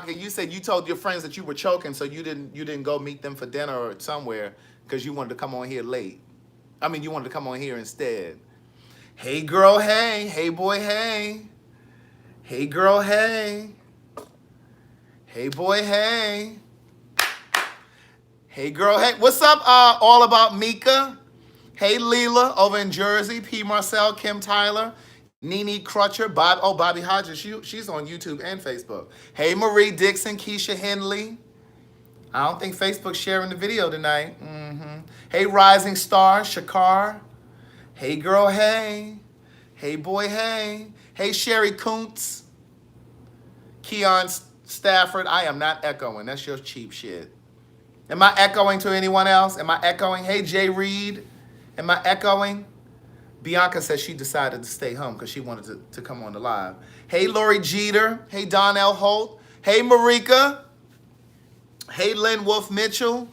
You said you told your friends that you were choking, so you didn't go meet them for dinner or somewhere because you wanted to come on here late. I mean, you wanted to come on here instead. Hey girl, hey, hey boy, hey, hey girl, hey, hey boy, hey, hey girl, hey. What's up? All about Mika. Hey Leela over in Jersey. P. Marcel, Kim Tyler, Nene Crutcher, Bobby Hodges. She's on YouTube and Facebook. Hey Marie Dixon, Keisha Henley. I don't think Facebook's sharing the video tonight. Hey Rising Star, Shakar. Hey girl, hey. Hey boy, hey. Hey Sherry Kuntz. Keon Stafford. I am not echoing. That's your cheap shit. Am I echoing to anyone else? Am I echoing? Hey Jay Reed. Am I echoing? Bianca says she decided to stay home because she wanted to come on the live. Hey Lori Jeter. Hey Donnell Holt. Hey Marika. Hey Lynn Wolf Mitchell.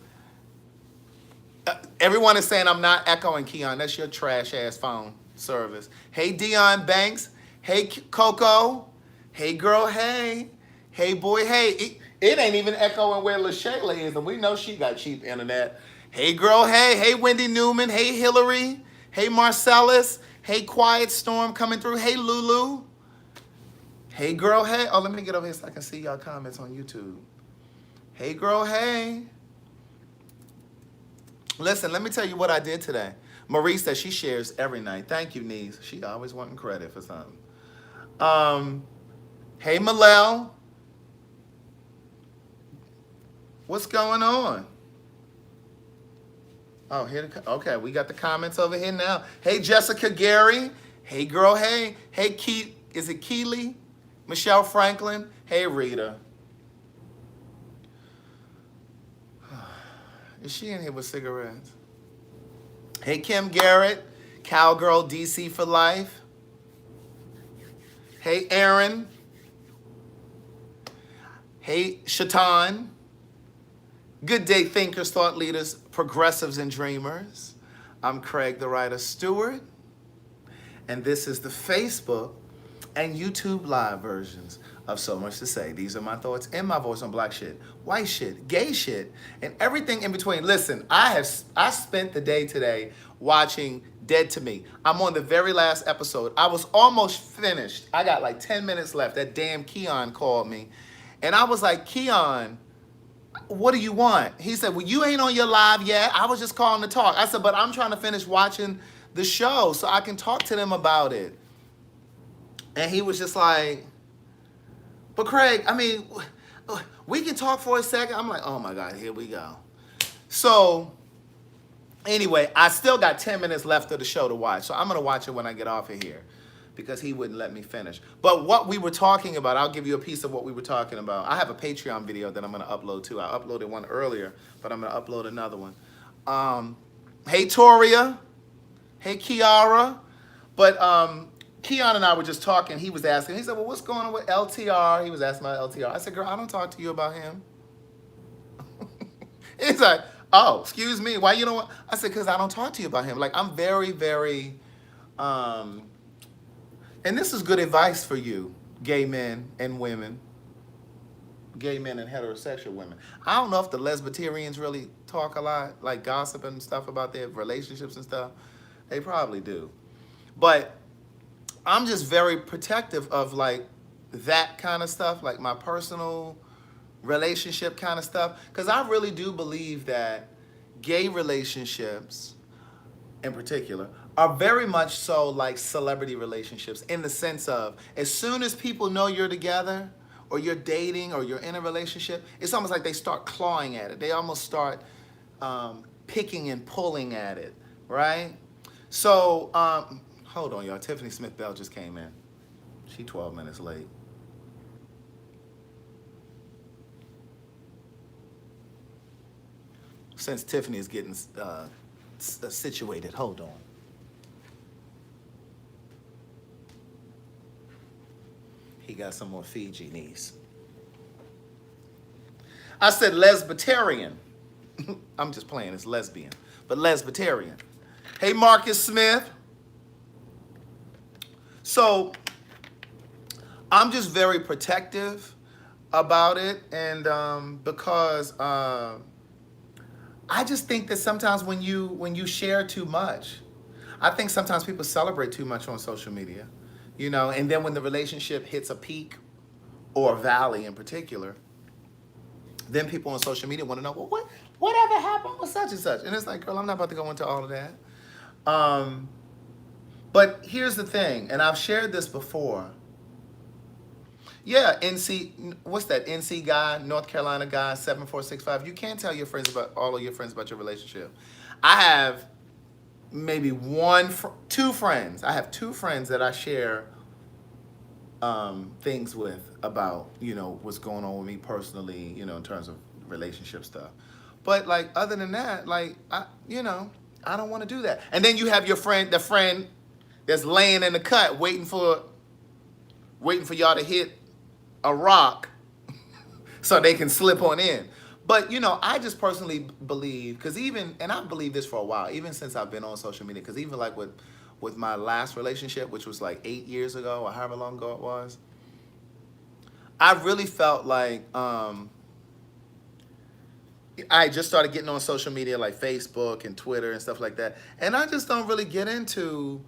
Everyone is saying I'm not echoing, Keon. That's your trash ass phone service. Hey Dion Banks. Hey Coco. Hey girl, hey. Hey boy, hey. It ain't even echoing where LaShayla is, and we know she got cheap internet. Hey girl, hey. Hey Wendy Newman. Hey Hillary. Hey Marcellus. Hey Quiet Storm coming through. Hey Lulu. Hey girl, hey. Oh, let me get over here so I can see y'all comments on YouTube. Hey girl, hey. Listen, let me tell you what I did today. Marie says she shares every night. Thank you, niece. She always wanting credit for something. Hey Malel. What's going on? Oh, okay, we got the comments over here now. Hey Jessica Gary. Hey girl, hey. Hey is it Keely? Michelle Franklin. Hey Rita. Is she in here with cigarettes? Hey, Kim Garrett, Cowgirl DC for life. Hey, Aaron. Hey, Shatan. Good day, thinkers, thought leaders, progressives, and dreamers. I'm Craig, the writer Stewart, and this is the Facebook and YouTube live versions of So Much to Say. These are my thoughts and my voice on black shit, white shit, gay shit, and everything in between. Listen, I spent the day today watching Dead to Me. I'm on the very last episode. I was almost finished. I got like 10 minutes left. That damn Keon called me. And I was like, Keon, what do you want? He said, well, you ain't on your live yet. I was just calling to talk. I said, but I'm trying to finish watching the show so I can talk to them about it. And he was just like, but Craig, I mean, we can talk for a second. I'm like, oh my God, here we go. So anyway, I still got 10 minutes left of the show to watch. So I'm going to watch it when I get off of here because he wouldn't let me finish. But what we were talking about, I'll give you a piece of what we were talking about. I have a Patreon video that I'm going to upload too. I uploaded one earlier, but I'm going to upload another one. Hey, Toria. Hey, Kiara. But Keon and I were just talking. He was asking. He said, well, what's going on with LTR? He was asking about LTR. I said, girl, I don't talk to you about him. He's like, oh, excuse me. Why you don't want? I said, because I don't talk to you about him. Like, I'm very, very, and this is good advice for you, gay men and women, gay men and heterosexual women. I don't know if the lesbiterians really talk a lot, like gossip and stuff about their relationships and stuff. They probably do. But I'm just very protective of like that kind of stuff, like my personal relationship kind of stuff. Because I really do believe that gay relationships in particular are very much so like celebrity relationships in the sense of as soon as people know you're together or you're dating or you're in a relationship, it's almost like they start clawing at it. They almost start picking and pulling at it, right? So, hold on, y'all. Tiffany Smith Bell just came in. She 12 minutes late. Since Tiffany is getting situated, hold on. He got some more Fiji niece. I said lesbitarian. I'm just playing, it's lesbian. But lesbitarian. Hey, Marcus Smith. So I'm just very protective about it, and because I just think that sometimes when you share too much, I think sometimes people celebrate too much on social media, and then when the relationship hits a peak or a valley in particular, then people on social media want to know, well, whatever happened with such and such, and it's like, girl, I'm not about to go into all of that. Um, but here's the thing, and I've shared this before. Yeah, what's that? NC guy, North Carolina guy, 7465. You can't tell your friends about all of your friends about your relationship. I have maybe two friends. I have two friends that I share things with about, what's going on with me personally, in terms of relationship stuff. But like other than that, like I don't want to do that. And then you have the friend that's laying in the cut waiting for y'all to hit a rock so they can slip on in. But I just personally believe, and I've believed this for a while, even since I've been on social media, because even like with my last relationship, which was like 8 years ago or however long ago it was, I really felt like I just started getting on social media like Facebook and Twitter and stuff like that, and I just don't really get into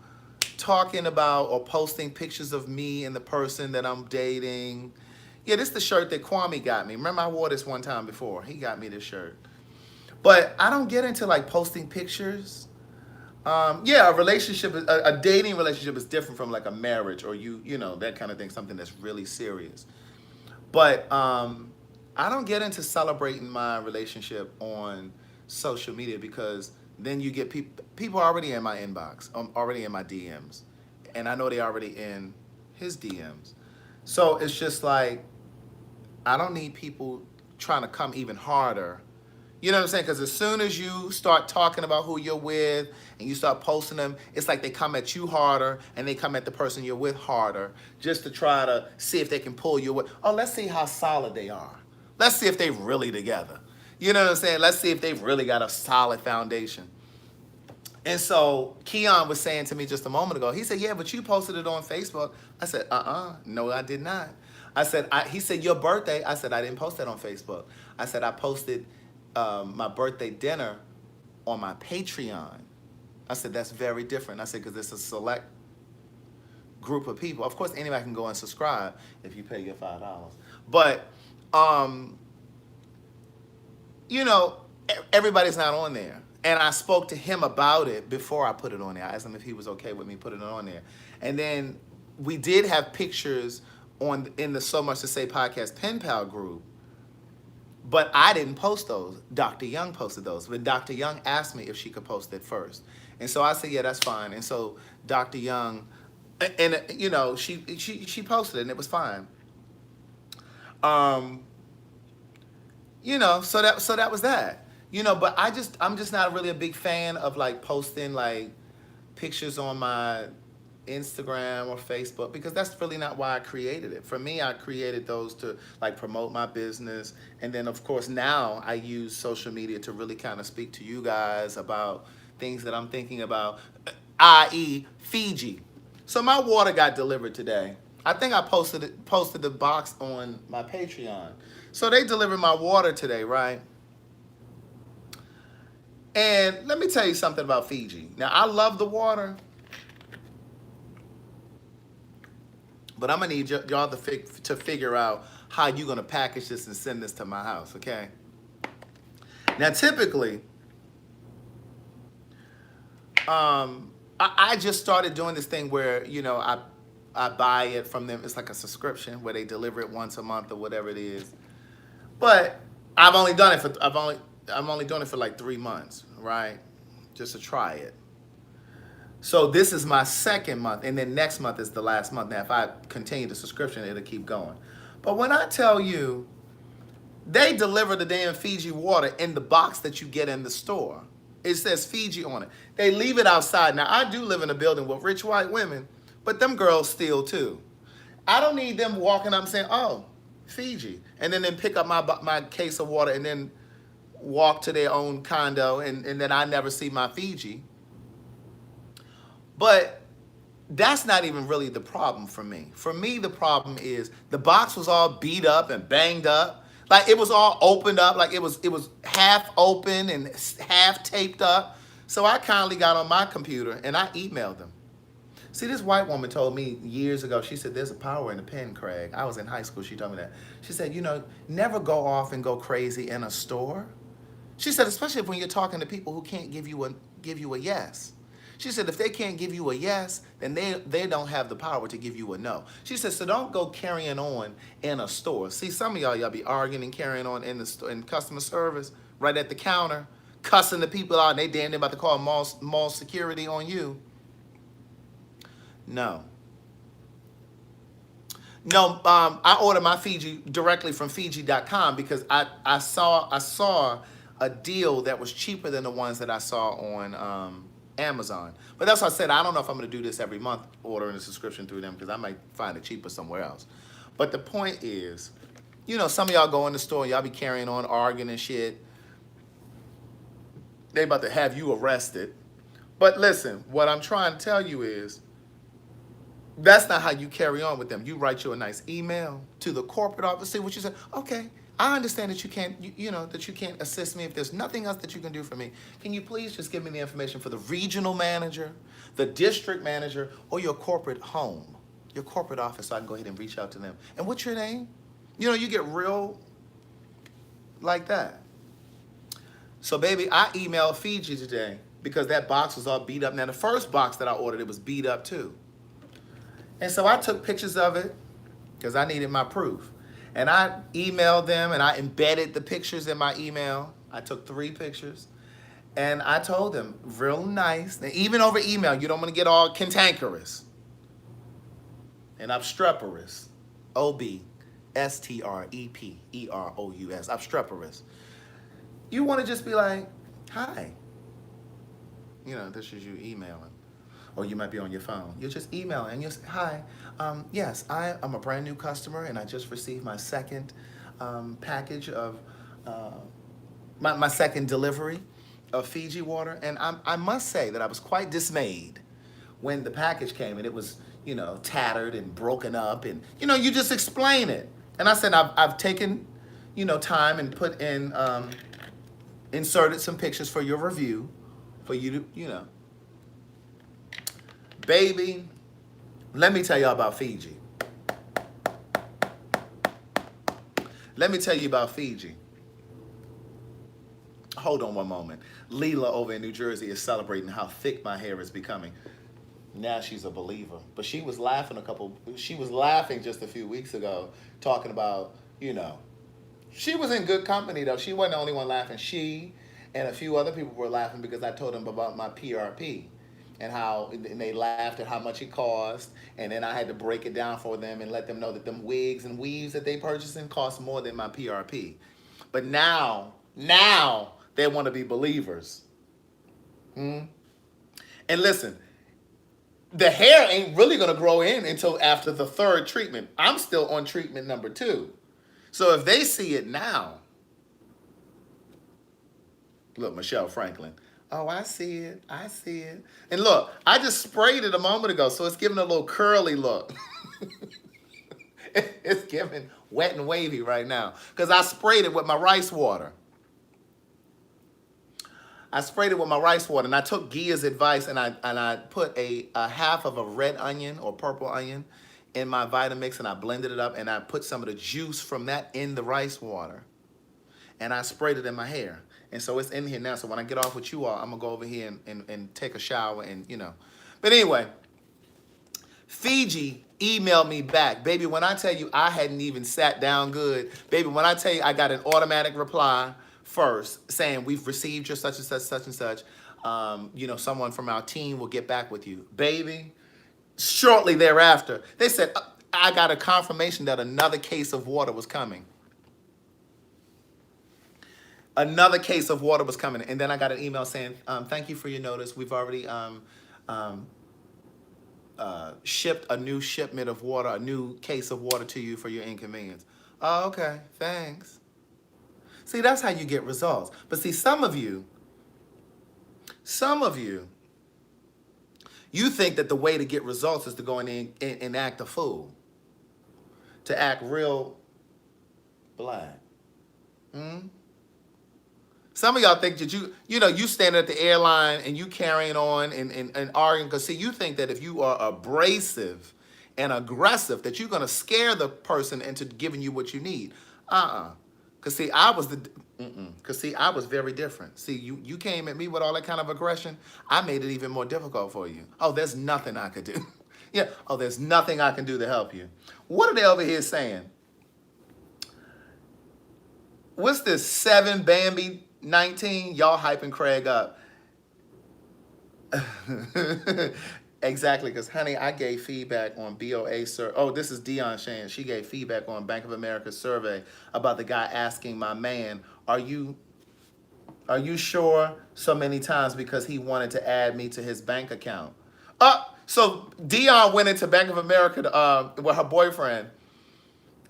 talking about or posting pictures of me and the person that I'm dating. Yeah, this is the shirt that Kwame got me. Remember I wore this one time before. He got me this shirt. But I don't get into like posting pictures. Yeah, a dating relationship is different from like a marriage or that kind of thing, something that's really serious. But I don't get into celebrating my relationship on social media, because then you get people already in my inbox, already in my DMs, and I know they already in his DMs. So it's just like, I don't need people trying to come even harder. You know what I'm saying? Because as soon as you start talking about who you're with and you start posting them, it's like they come at you harder and they come at the person you're with harder, just to try to see if they can pull you away. Oh, let's see how solid they are. Let's see if they're really together. You know what I'm saying? Let's see if they've really got a solid foundation. And so Keon was saying to me just a moment ago, he said, yeah, but you posted it on Facebook. I said, no, I did not. He said, your birthday. I said, I didn't post that on Facebook. I said, I posted my birthday dinner on my Patreon. I said, that's very different. I said, because it's a select group of people. Of course, anybody can go and subscribe if you pay your $5. But, everybody's not on there. And I spoke to him about it before I put it on there. I asked him if he was okay with me putting it on there. And then we did have pictures in the So Much to Say podcast pen pal group, but I didn't post those. Dr. Young posted those. But Dr. Young asked me if she could post it first. And so I said, yeah, that's fine. And so Dr. Young, and she posted it and it was fine. So that was that. But I'm just not really a big fan of like posting like pictures on my Instagram or Facebook, because that's really not why I created it. For me, I created those to like promote my business. And then of course now I use social media to really kind of speak to you guys about things that I'm thinking about, i.e. Fiji. So my water got delivered today. I think I posted the box on my Patreon. So they delivered my water today, right? And let me tell you something about Fiji. Now, I love the water, but I'm going to need y'all to figure out how you're going to package this and send this to my house, okay? Now, typically, I just started doing this thing where, I buy it from them. It's like a subscription where they deliver it once a month or whatever it is. But I'm only doing it for like 3 months, right? Just to try it. So this is my second month, and then next month is the last month. Now, if I continue the subscription, it'll keep going. But when I tell you, they deliver the damn Fiji water in the box that you get in the store. It says Fiji on it. They leave it outside. Now, I do live in a building with rich white women, but them girls steal too. I don't need them walking up and saying, oh, Fiji, and then pick up my case of water and then walk to their own condo, and then I never see my Fiji. But that's not even really the problem for me. For me, the problem is the box was all beat up and banged up. Like it was all opened up, like it was half open and half taped up. So I kindly got on my computer and I emailed them. See, this white woman told me years ago, she said, there's a power in the pen, Craig. I was in high school, she told me that. She said, never go off and go crazy in a store. She said, especially when you're talking to people who can't give you a yes. She said, if they can't give you a yes, then they don't have the power to give you a no. She said, so don't go carrying on in a store. See, some of y'all be arguing and carrying on in the store, in customer service, right at the counter, cussing the people out, and they damn near about to call mall security on you. No. No, I ordered my Fiji directly from Fiji.com because I saw a deal that was cheaper than the ones that I saw on Amazon. But that's why I said I don't know if I'm going to do this every month, ordering a subscription through them, because I might find it cheaper somewhere else. But the point is, some of y'all go in the store and y'all be carrying on, arguing and shit. They about to have you arrested. But listen, what I'm trying to tell you is, that's not how you carry on with them. You write you a nice email to the corporate office, see what you say. Okay, I understand that you can't, that you can't assist me. If there's nothing else that you can do for me, can you please just give me the information for the regional manager, the district manager, or your corporate home, your corporate office, so I can go ahead and reach out to them. And what's your name? You get real like that. So, baby, I emailed Fiji today because that box was all beat up. Now, the first box that I ordered, it was beat up too. And so I took pictures of it because I needed my proof. And I emailed them and I embedded the pictures in my email. I took 3 pictures. And I told them, real nice. Now, even over email, you don't want to get all cantankerous and obstreperous. obstreperous. Obstreperous. You want to just be like, hi. This is you emailing. Or you might be on your phone. You're just emailing and you say, hi, yes, I am a brand new customer and I just received my second package of, my second delivery of Fiji water. And I must say that I was quite dismayed when the package came and it was, tattered and broken up and, you just explain it. And I said, I've taken, time and put in, inserted some pictures for your review, for you to, Baby, let me tell y'all about Fiji. Let me tell you about Fiji. Hold on one moment. Leela over in New Jersey is celebrating how thick my hair is becoming. Now she's a believer. But she was laughing just a few weeks ago, talking about, she was in good company though. She wasn't the only one laughing. She and a few other people were laughing because I told them about my PRP. And they laughed at how much it cost, and then I had to break it down for them and let them know that them wigs and weaves that they purchasing cost more than my PRP. But now they want to be believers. And listen, the hair ain't really going to grow in until after the 3rd treatment. I'm still on treatment number 2. So if they see it now, look, Michelle Franklin. Oh, I see it. I see it. And look, I just sprayed it a moment ago, so it's giving a little curly look. It's giving wet and wavy right now because I sprayed it with my rice water. And I took Gia's advice and I put a half of a red onion or purple onion in my Vitamix and I blended it up and I put some of the juice from that in the rice water and I sprayed it in my hair. And so it's in here now. So when I get off with you all, I'm going to go over here and take a shower and, But anyway, Fiji emailed me back. Baby, when I tell you I hadn't even sat down good. Baby, when I tell you I got an automatic reply first saying we've received your such and such, such and such. Someone from our team will get back with you. Baby, shortly thereafter, they said, I got a confirmation that another case of water was coming. Another case of water was coming. And then I got an email saying, thank you for your notice. We've already shipped a new shipment of water, a new case of water to you for your inconvenience. Oh, okay, thanks. See, that's how you get results. But see, some of you, You think that the way to get results is to go in and act a fool, to act real black. Some of y'all think that you standing at the airline and you carrying on and arguing, because see, you think that if you are abrasive and aggressive, that you're going to scare the person into giving you what you need. Because see, I was very different. See, you came at me with all that kind of aggression. I made it even more difficult for you. Oh, there's nothing I could do. Yeah. Oh, there's nothing I can do to help you. What are they over here saying? What's this 7 Bambi 19? Y'all hyping Craig up. Exactly, because honey, I gave feedback on BOA survey. Oh, this is Dion Shan. She gave feedback on Bank of America survey about the guy asking my man, "Are you sure?" so many times because he wanted to add me to his bank account. So Dion went into Bank of America with her boyfriend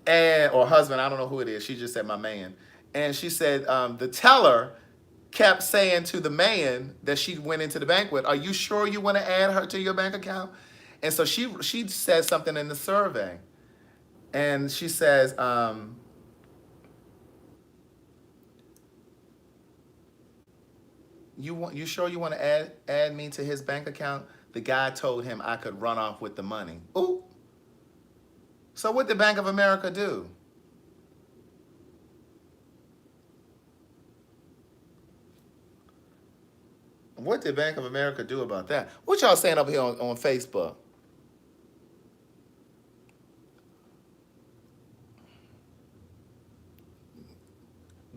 or husband. I don't know who it is. She just said my man, and she said the teller kept saying to the man that she went into the bank with, "Are you sure you want to add her to your bank account?" And so she said something in the survey, and she says, "You sure you want to add me to his bank account?" The guy told him I could run off with the money. Ooh. So what did Bank of America do? What did Bank of America do about that? What y'all saying up here on Facebook?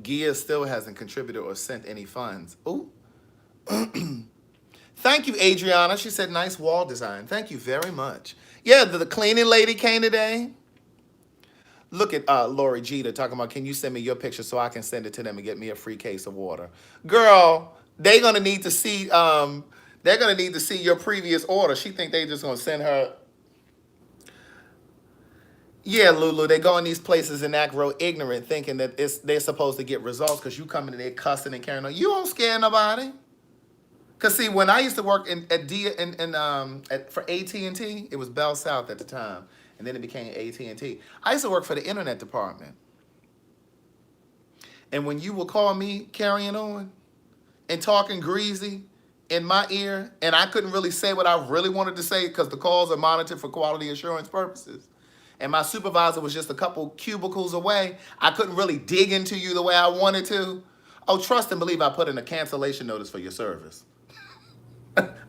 Gia still hasn't contributed or sent any funds. Ooh. Thank you, Adriana. She said, nice wall design. Thank you very much. Yeah, the cleaning lady came today. Look at Lori Jeter talking about, can you send me your picture so I can send it to them and get me a free case of water? Girl, they're gonna need to see your previous order. She think they just gonna send her. Yeah, Lulu, they go in these places and act real ignorant, thinking that they're supposed to get results because you come in there cussing and carrying on. You don't scare nobody. Cause see, when I used to work for AT&T, it was Bell South at the time, and then it became AT&T. I used to work for the internet department, and when you would call me carrying on and talking greasy in my ear, and I couldn't really say what I really wanted to say because the calls are monitored for quality assurance purposes, and my supervisor was just a couple cubicles away, I couldn't really dig into you the way I wanted to. Oh, trust and believe I put in a cancellation notice for your service.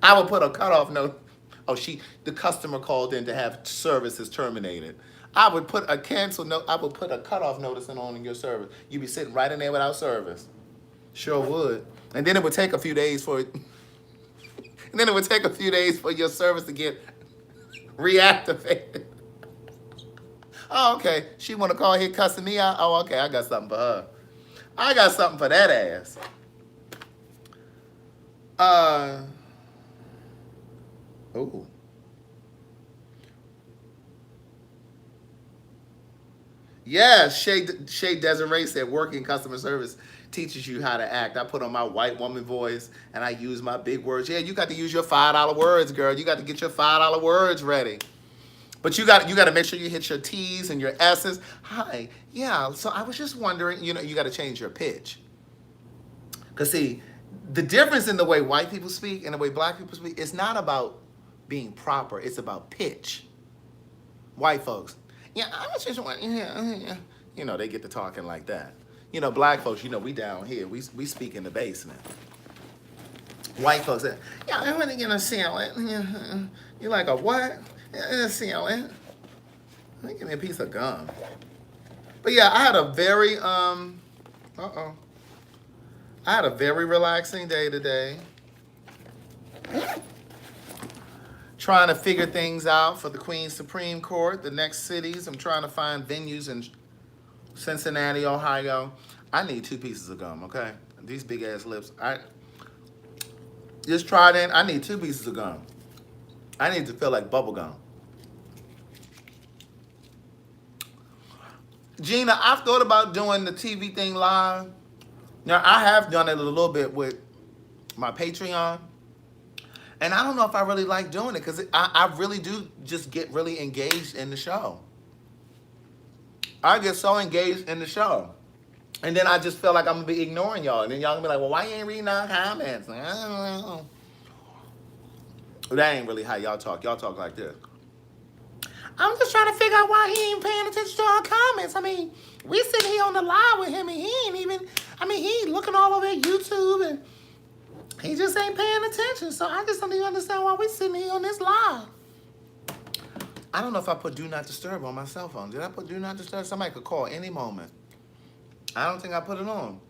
I would put a cutoff note. Oh, the customer called in to have services terminated. I would put a cancel note. I would put a cutoff notice in your service. You'd be sitting right in there without service. Sure would. And then it would take a few days for it. And then it would take a few days for your service to get reactivated. Oh, okay. She want to call here cussing me out. Oh, okay. I got something for her. I got something for that ass. Oh. Yeah, Shay Desiree said working customer service teaches you how to act. I put on my white woman voice and I use my big words. Yeah, you got to use your $5 words, girl. You got to get your $5 words ready. But you got to make sure you hit your T's and your S's. Hi, yeah, so I was just wondering, you got to change your pitch. Because see, the difference in the way white people speak and the way black people speak, it's not about being proper. It's about pitch. White folks, yeah, I was just wondering, yeah. They get to talking like that. Black folks, we down here. We speak in the basement. White folks, yeah, I'm really gonna sell it. You're like, a what? Sell it. Give me a piece of gum. But yeah, I had a very relaxing day today. Trying to figure things out for the Queen's Supreme Court, the next cities. I'm trying to find venues in Cincinnati, Ohio. I need 2 pieces of gum, okay? These big ass lips. I just tried in. I need 2 pieces of gum. I need to feel like bubble gum. Gina, I've thought about doing the TV thing live. Now, I have done it a little bit with my Patreon. And I don't know if I really like doing it because I really do just get really engaged in the show. I get so engaged in the show. And then I just feel like I'm going to be ignoring y'all. And then y'all going to be like, well, why you ain't reading our comments? Like, I don't know. That ain't really how y'all talk. Y'all talk like this. I'm just trying to figure out why he ain't paying attention to our comments. I mean, we sitting here on the live with him and he ain't even, I mean, he looking all over at YouTube and he just ain't paying attention. So I just don't even understand why we sitting here on this live. I don't know if I put do not disturb on my cell phone. Did I put do not disturb? Somebody could call any moment. I don't think I put it on.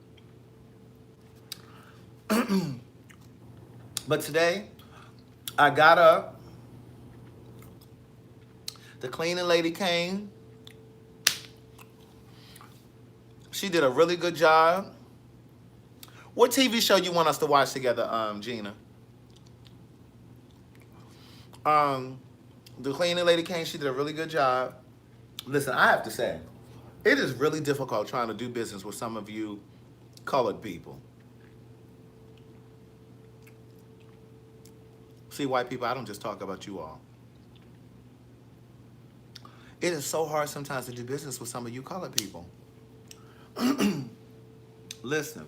But today, I got up. The cleaning lady came. She did a really good job. What TV show you want us to watch together, Gina? The cleaning lady came. She did a really good job. Listen, I have to say, it is really difficult trying to do business with some of you colored people. See, white people, I don't just talk about you all. It is so hard sometimes to do business with some of you colored people. Listen.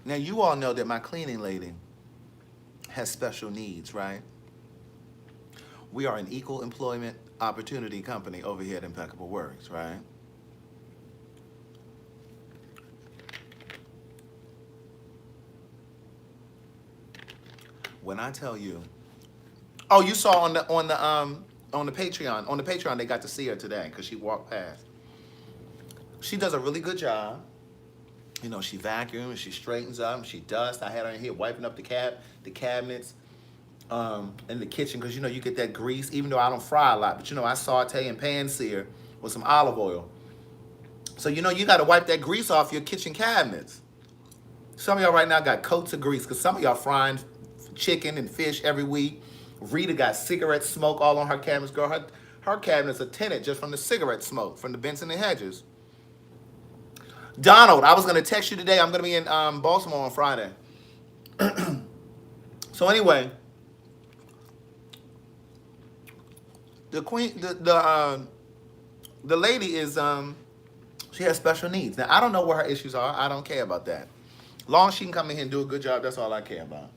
Now, you all know that my cleaning lady has special needs, right? We are an equal employment opportunity company over here at Impeccable Works, right? When I tell you, oh, you saw on the Patreon. On the Patreon, they got to see her today because she walked past. She does a really good job. You know, she vacuums, she straightens up, she dusts. I had her in here wiping up the cabinets, in the kitchen because, you know, you get that grease, even though I don't fry a lot. But, you know, I saute and pan sear with some olive oil. So, you know, you got to wipe that grease off your kitchen cabinets. Some of y'all right now got coats of grease because some of y'all frying chicken and fish every week. Rita got cigarette smoke all on her cabinets. Girl, her cabinets are tinted just from the cigarette smoke from the Benson and Hedges. Donald, I was going to text you today. I'm going to be in Baltimore on Friday. So anyway, the lady is, she has special needs. Now, I don't know what her issues are. I don't care about that. Long as she can come in here and do a good job, that's all I care about.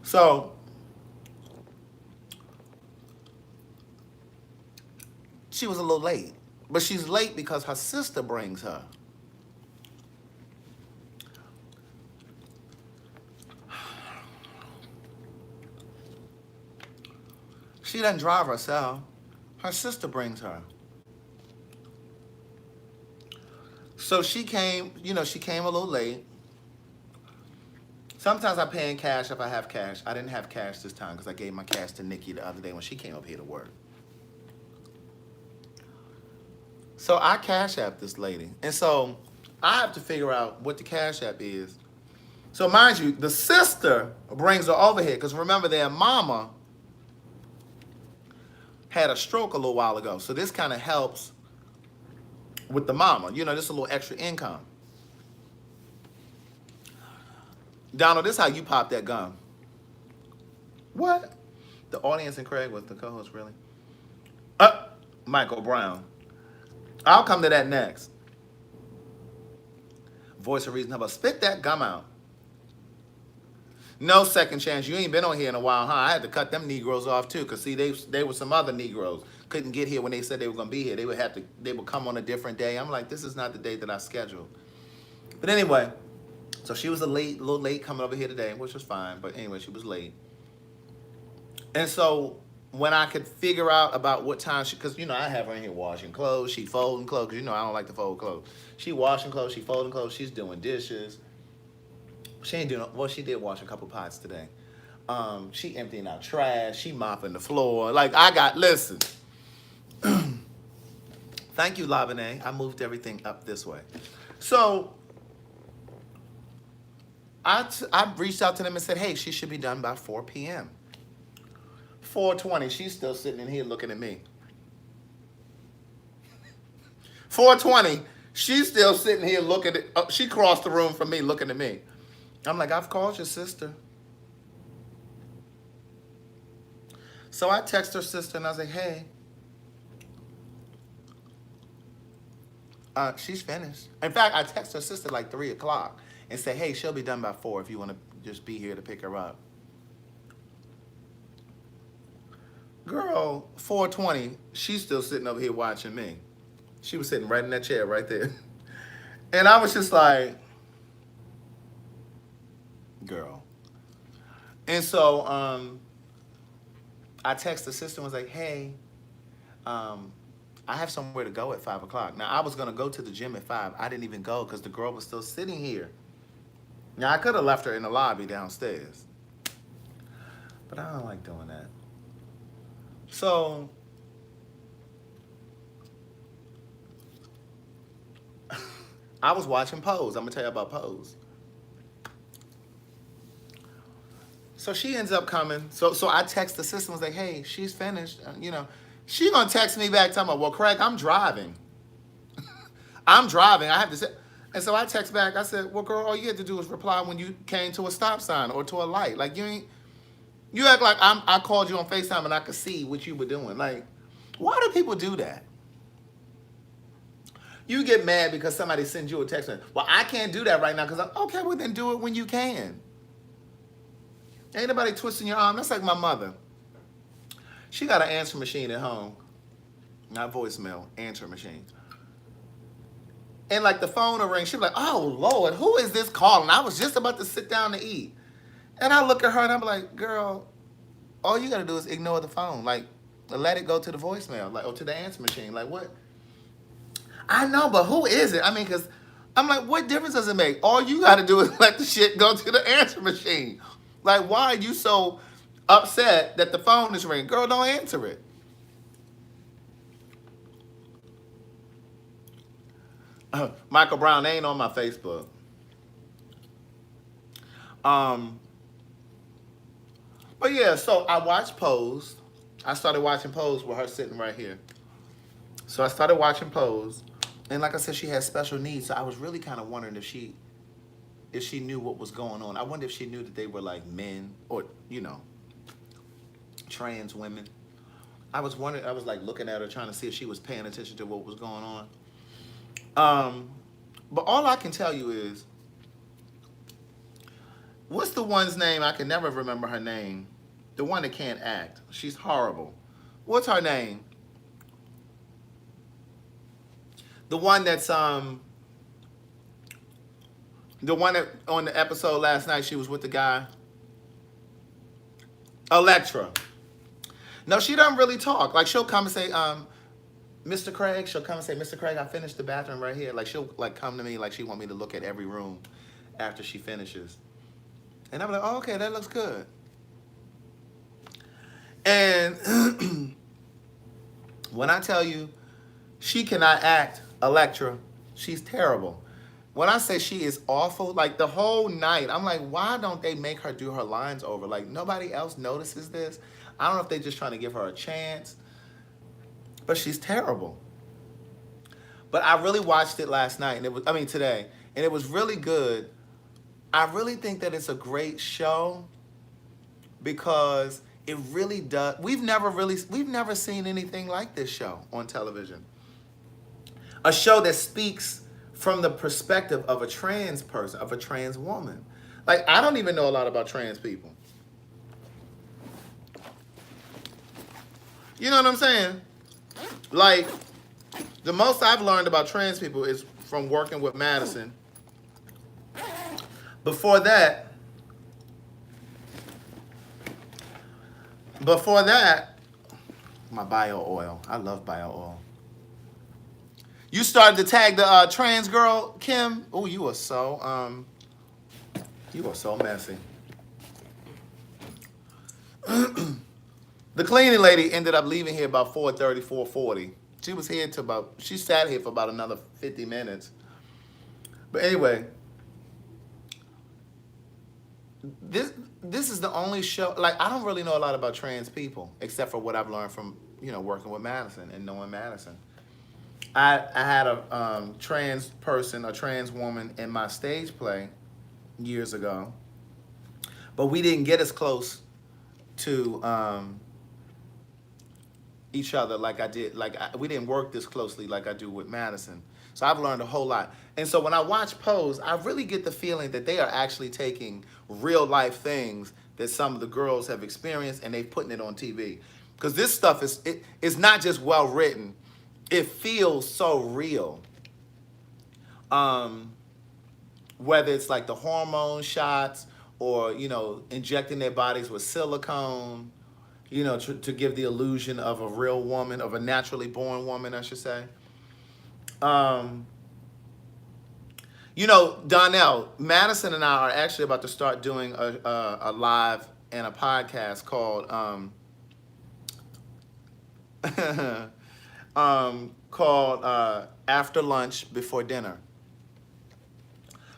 So, she was a little late. But she's late because her sister brings her. She doesn't drive herself. Her sister brings her. So she came, you know, she came a little late. Sometimes I pay in cash if I have cash. I didn't have cash this time because I gave my cash to Nikki the other day when she came up here to work. So I cash app this lady. And so I have to figure out what the cash app is. So mind you, the sister brings her over here because remember their mama had a stroke a little while ago. So this kind of helps with the mama. You know, just a little extra income. Donald, this is how you pop that gum. What? The audience and Craig was the co-host, really? Michael Brown. I'll come to that next. Voice of reason. How about spit that gum out? No second chance. You ain't been on here in a while, huh? I had to cut them Negroes off too, cause see, they were some other Negroes couldn't get here when they said they were gonna be here. They would come on a different day. I'm like, this is not the day that I scheduled. But anyway, so she was a little late coming over here today, which was fine. But anyway, she was late. And so when I could figure out about what time because you know I have her in here washing clothes, she folding clothes, because you know I don't like to fold clothes. She washing clothes, she folding clothes, she's doing dishes. She ain't doing, well, she did wash a couple pots today. She emptying out trash, she mopping the floor. Like listen. Thank you, Lavene. I moved everything up this way. So I reached out to them and said, hey, she should be done by 4 p.m. 4:20, she's still sitting in here looking at me. 4:20, she's still sitting here looking at, she crossed the room from me looking at me. I'm like, I've called your sister. So I text her sister and I was like, hey, she's finished. In fact, I text her sister like 3 o'clock and say, hey, she'll be done by 4 if you want to just be here to pick her up. Girl, 4:20, she's still sitting over here watching me. She was sitting right in that chair right there. And I was just like, girl. And so I texted the sister and was like, hey, I have somewhere to go at 5 o'clock. Now, I was going to go to the gym at 5. I didn't even go because the girl was still sitting here. Now, I could have left her in the lobby downstairs. But I don't like doing that. So I was watching Pose. I'm going to tell you about Pose. So she ends up coming. So I text the sister and was like, hey, she's finished. You know, she going to text me back talking about, well, Craig, I'm driving. I'm driving. I have to say. And so I text back. I said, well, girl, all you had to do was reply when you came to a stop sign or to a light. Like, you act like I called you on FaceTime and I could see what you were doing. Like, why do people do that? You get mad because somebody sends you a text. Well, I can't do that right now because okay, well, then do it when you can. Ain't nobody twisting your arm. That's like my mother. She got an answer machine at home. Not voicemail, answer machine. And like the phone will ring. She'll be like, oh, Lord, who is this calling? I was just about to sit down to eat. And I look at her and I'm like, girl, all you got to do is ignore the phone. Like, let it go to the voicemail, like, or to the answer machine. Like, what? I know, but who is it? I mean, because I'm like, what difference does it make? All you got to do is let the shit go to the answer machine. Like, why are you so upset that the phone is ringing? Girl, don't answer it. Michael Brown ain't on my Facebook. But yeah, so I watched Pose. I started watching Pose with her sitting right here. So I started watching Pose. And like I said, she has special needs. So I was really kind of wondering if she knew what was going on. I wonder if she knew that they were like men or, you know, trans women. I was wondering, I was like looking at her trying to see if she was paying attention to what was going on. But all I can tell you is, what's the one's name? I can never remember her name. The one that can't act. She's horrible. What's her name? The one that's the one that on the episode last night, she was with the guy. Electra. No, she doesn't really talk. Like, she'll come and say, Mr. Craig, she'll come and say, Mr. Craig, I finished the bathroom right here. Like, she'll like come to me like she want me to look at every room after she finishes. And I'm like, oh, okay, that looks good. And when I tell you she cannot act, Electra, she's terrible. When I say she is awful, like the whole night, I'm like, why don't they make her do her lines over? Like, nobody else notices this. I don't know if they're just trying to give her a chance, but she's terrible. But I really watched it last night, and today, and it was really good. I really think that it's a great show because it really does. We've never seen anything like this show on television. A show that speaks from the perspective of a trans person, of a trans woman. Like, I don't even know a lot about trans people. You know what I'm saying? Like, the most I've learned about trans people is from working with Madison. Before that, my bio oil. I love bio oil. You started to tag the trans girl, Kim. Oh, you are so messy. The cleaning lady ended up leaving here about 4:30, 4:40. She sat here for about another 50 minutes. But anyway, this is the only show, like, I don't really know a lot about trans people, except for what I've learned from, you know, working with Madison and knowing Madison. I had a trans person, a trans woman in my stage play years ago, but we didn't get as close to each other like I did. We didn't work this closely like I do with Madison. So I've learned a whole lot. And so when I watch Pose, I really get the feeling that they are actually taking real life things that some of the girls have experienced and they putting it on TV. Because this stuff is not just well written. It feels so real. Whether it's like the hormone shots or, injecting their bodies with silicone, to give the illusion of a real woman, of a naturally born woman, I should say. Donnell, Madison and I are actually about to start doing a live and a podcast called After Lunch Before Dinner.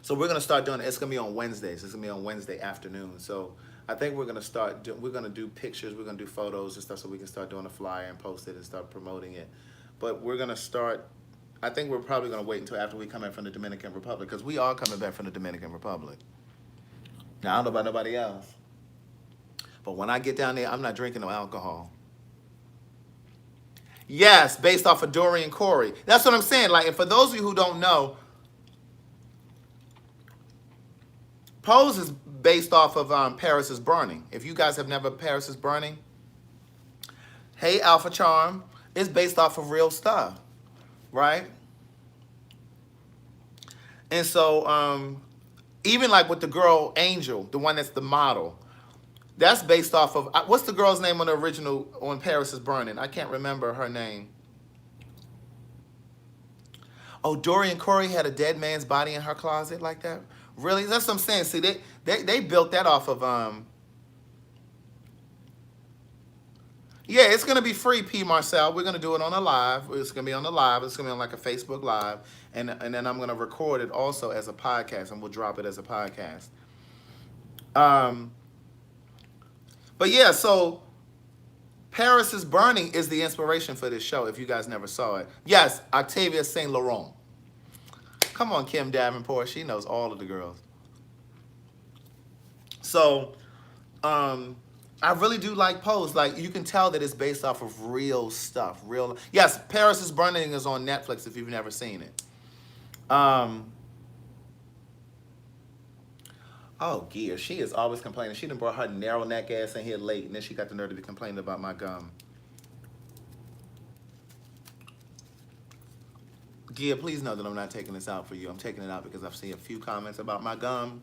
So we're gonna start doing it. It's gonna be on Wednesdays. It's gonna be on Wednesday afternoon. So I think we're gonna we're gonna do pictures. We're gonna do photos and stuff so we can start doing a flyer and post it and start promoting it. But we're gonna start. I think we're probably gonna wait until after we come in from the Dominican Republic because we are coming back from the Dominican Republic. Now I don't know about nobody else, but when I get down there, I'm not drinking no alcohol. Yes, based off of Dorian Corey. That's what I'm saying. Like, and for those of you who don't know, Pose is based off of Paris is Burning. If you guys have never Paris is Burning, Hey Alpha Charm is based off of real stuff, right? And so even like with the girl Angel, the one that's the model, that's based off of, what's the girl's name on the original, on Paris is Burning? I can't remember her name. Oh, Dorian Corey had a dead man's body in her closet like that? Really? That's what I'm saying. See, they built that off of, yeah, it's going to be free, P. Marcel. We're going to do it on a live. It's going to be on the live. It's going to be on like a Facebook Live. And then I'm going to record it also as a podcast, and we'll drop it as a podcast. But yeah, so Paris is Burning is the inspiration for this show, if you guys never saw it. Yes, Octavia Saint Laurent. Come on, Kim Davenport. She knows all of the girls. So, I really do like Pose. Like, you can tell that it's based off of real stuff. Yes, Paris is Burning is on Netflix if you've never seen it. Oh, Gia, she is always complaining. She done brought her narrow neck ass in here late, and then she got the nerve to be complaining about my gum. Gia, please know that I'm not taking this out for you. I'm taking it out because I've seen a few comments about my gum.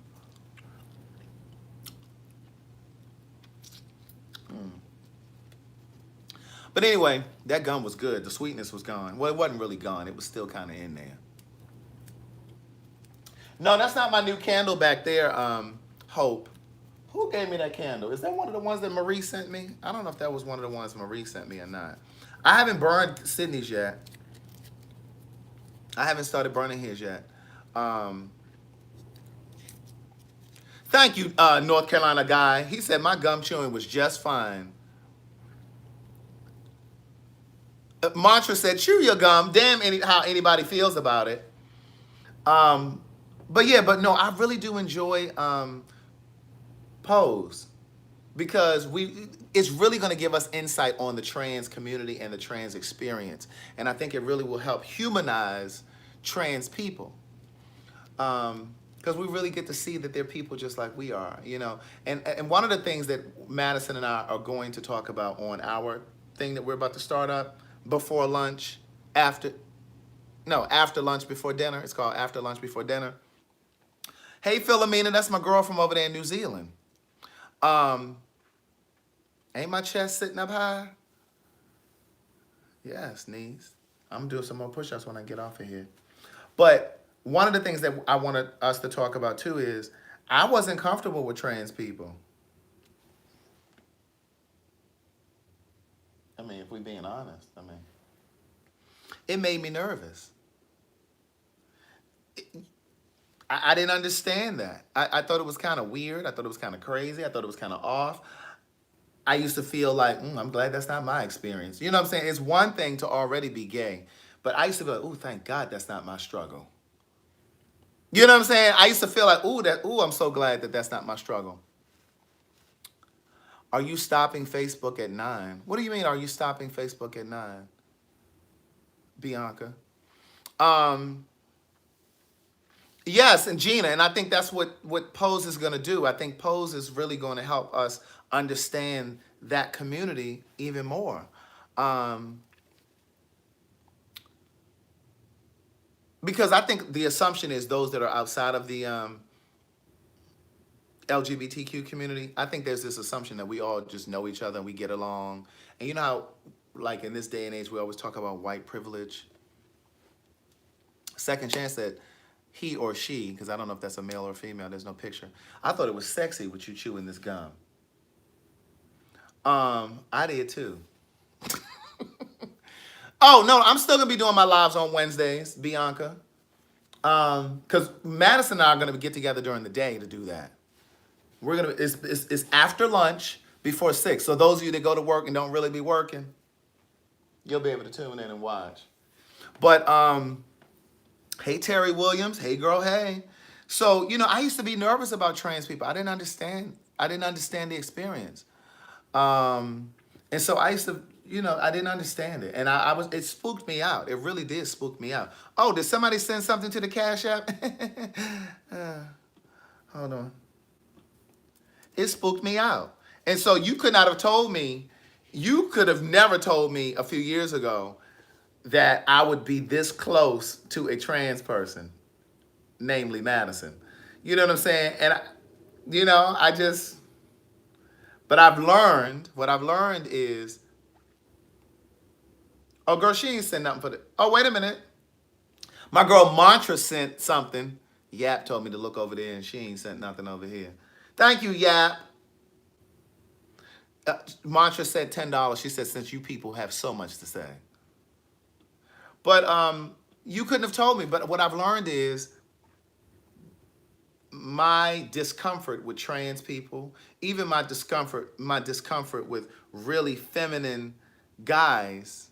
But anyway, that gum was good. The sweetness was gone. Well, it wasn't really gone. It was still kind of in there. No, that's not my new candle back there, Hope. Who gave me that candle? Is that one of the ones that Marie sent me? I don't know if that was one of the ones Marie sent me or not. I haven't burned Sydney's yet. I haven't started burning his yet. Thank you, North Carolina guy. He said my gum chewing was just fine. Mantra said, chew your gum. Damn how anybody feels about it. But no, I really do enjoy Pose because it's really going to give us insight on the trans community and the trans experience. And I think it really will help humanize trans people. Because we really get to see that they're people just like we are, And one of the things that Madison and I are going to talk about on our thing that we're about to start up before lunch, after lunch before dinner. It's called After Lunch Before Dinner. Hey, Philomena, that's my girl from over there in New Zealand. Ain't my chest sitting up high? Yes, knees. I'm doing some more push-ups when I get off of here. But one of the things that I wanted us to talk about too is I wasn't comfortable with trans people. I mean, if we're being honest, it made me nervous. I didn't understand that. I thought it was kind of weird. I thought it was kind of crazy. I thought it was kind of off. I used to feel like, I'm glad that's not my experience. You know what I'm saying? It's one thing to already be gay, but I used to be like, thank God that's not my struggle. You know what I'm saying? I used to feel like, I'm so glad that that's not my struggle. Are you stopping Facebook at 9? What do you mean, are you stopping Facebook at 9? Bianca. Um, yes, and Gina, and I think that's what Pose is going to do. I think Pose is really going to help us understand that community even more. Um, because I think the assumption is those that are outside of the LGBTQ community, I think there's this assumption that we all just know each other and we get along. And you know how, like in this day and age, we always talk about white privilege. Second chance that he or she, because I don't know if that's a male or female, there's no picture. I thought it was sexy with you chewing this gum. I did too. Oh no, I'm still gonna be doing my lives on Wednesdays, Bianca. Because Madison and I are gonna get together during the day to do that. We're gonna it's after lunch before 6. So those of you that go to work and don't really be working, you'll be able to tune in and watch. But hey Terry Williams, hey girl, hey. So I used to be nervous about trans people. I didn't understand the experience. And so I used to, I didn't understand it. And it spooked me out. It really did spook me out. Oh, did somebody send something to the Cash App? Hold on. It spooked me out. And so you could not have told me, you could have never told me a few years ago that I would be this close to a trans person, namely Madison. You know what I'm saying? And, but what I've learned is, oh, girl, she ain't sent nothing for the, oh, wait a minute. My girl Mantra sent something. Yap told me to look over there and she ain't sent nothing over here. Thank you, Yap. Mantra said $10. She said, since you people have so much to say. But you couldn't have told me. But what I've learned is my discomfort with trans people, even my discomfort with really feminine guys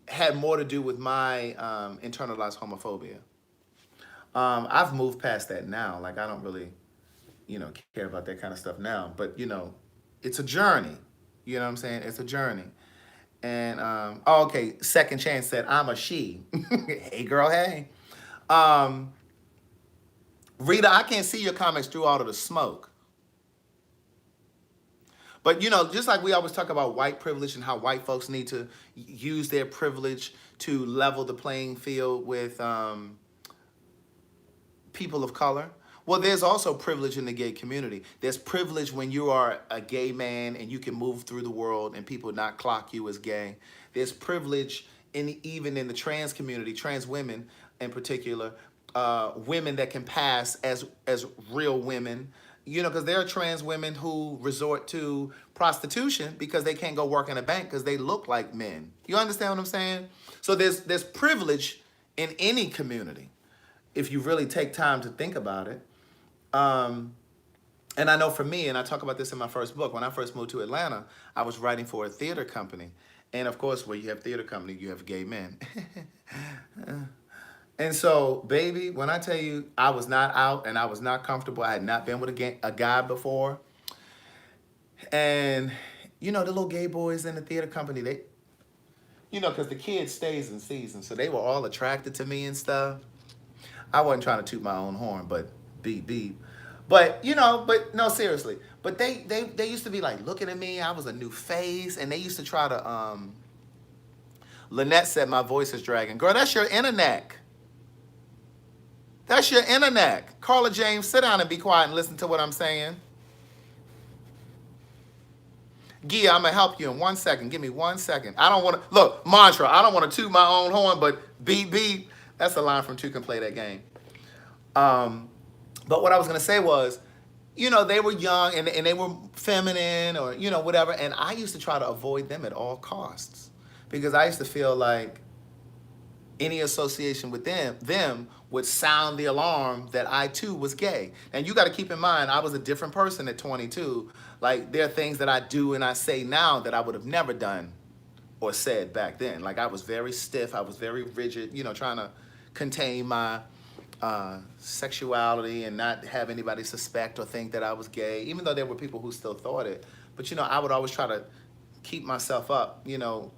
had more to do with my internalized homophobia. I've moved past that now. Like, I don't really, care about that kind of stuff now. But, it's a journey. You know what I'm saying? It's a journey. And, oh, okay, Second Chance said, I'm a she. Hey, girl, hey. Rita, I can't see your comments through all of the smoke. But, just like we always talk about white privilege and how white folks need to use their privilege to level the playing field with people of color. Well, there's also privilege in the gay community. There's privilege when you are a gay man and you can move through the world and people not clock you as gay. There's privilege even in the trans community, trans women in particular, women that can pass as real women. Because there are trans women who resort to prostitution because they can't go work in a bank because they look like men. You understand what I'm saying? So there's privilege in any community if you really take time to think about it. And I know for me, and I talk about this in my first book, when I first moved to Atlanta, I was writing for a theater company. And of course, where you have theater company, you have gay men. And so, baby, when I tell you I was not out and I was not comfortable, I had not been with a guy before. And, the little gay boys in the theater company, they, because the kid stays in season, so they were all attracted to me and stuff. I wasn't trying to toot my own horn, but beep, beep. But, but no, seriously. But they used to be like looking at me. I was a new face. And they used to try to, Lynette said my voice is dragging. Girl, that's your inner neck. That's your inner neck. Carla James, sit down and be quiet and listen to what I'm saying. Gia, I'm going to help you in 1 second. Give me 1 second. I don't want to, look, Mantra, I don't want to toot my own horn, but beep, beep. That's a line from Two Can Play That Game. But what I was going to say was, they were young and they were feminine or, whatever. And I used to try to avoid them at all costs because I used to feel like any association with them would sound the alarm that I too was gay. And you got to keep in mind, I was a different person at 22. Like, there are things that I do and I say now that I would have never done or said back then. Like, I was very stiff. I was very rigid, trying to contain my sexuality and not have anybody suspect or think that I was gay, even though there were people who still thought it. But, you know, I would always try to keep myself up, you know,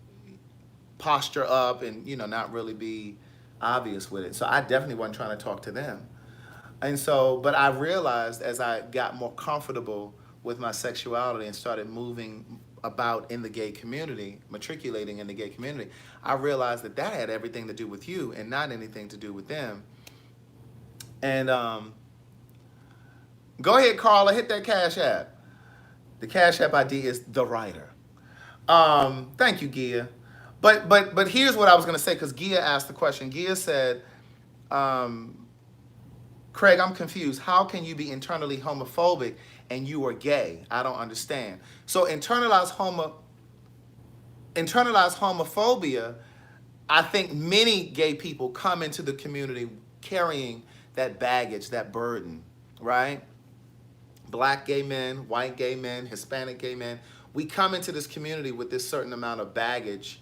posture up and, you know, not really be obvious with it. So I definitely wasn't trying to talk to them. And so, but I realized as I got more comfortable with my sexuality and started moving about in the gay community, matriculating in the gay community, I realized that that had everything to do with you and not anything to do with them. And go ahead, Carla, hit that Cash App. The Cash App ID is TheWriter. Thank you, Gia. But here's what I was gonna say, because Gia asked the question. Gia said, Craig, I'm confused. How can you be internally homophobic and you are gay? I don't understand. So internalized homophobia, I think many gay people come into the community carrying that baggage, that burden, right? Black gay men, white gay men, Hispanic gay men. We come into this community with this certain amount of baggage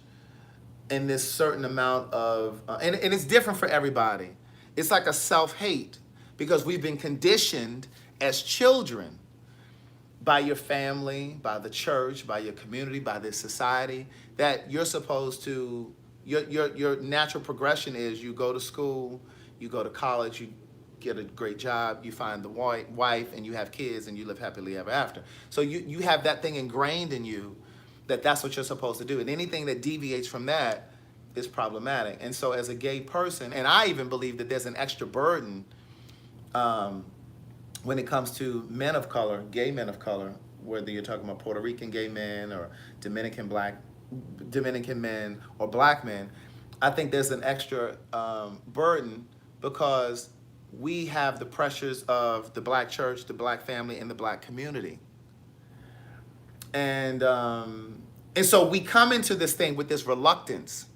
and this certain amount of, and it's different for everybody. It's like a self-hate because we've been conditioned as children by your family, by the church, by your community, by this society, that you're supposed to, your natural progression is you go to school, you go to college, you get a great job, you find the wife, and you have kids, and you live happily ever after. So you have that thing ingrained in you that that's what you're supposed to do. And anything that deviates from that is problematic. And so as a gay person, and I even believe that there's an extra burden when it comes to men of color, gay men of color, whether you're talking about Puerto Rican gay men or Dominican men or black men, I think there's an extra burden because we have the pressures of the black church, the black family, and the black community. And so we come into this thing with this reluctance.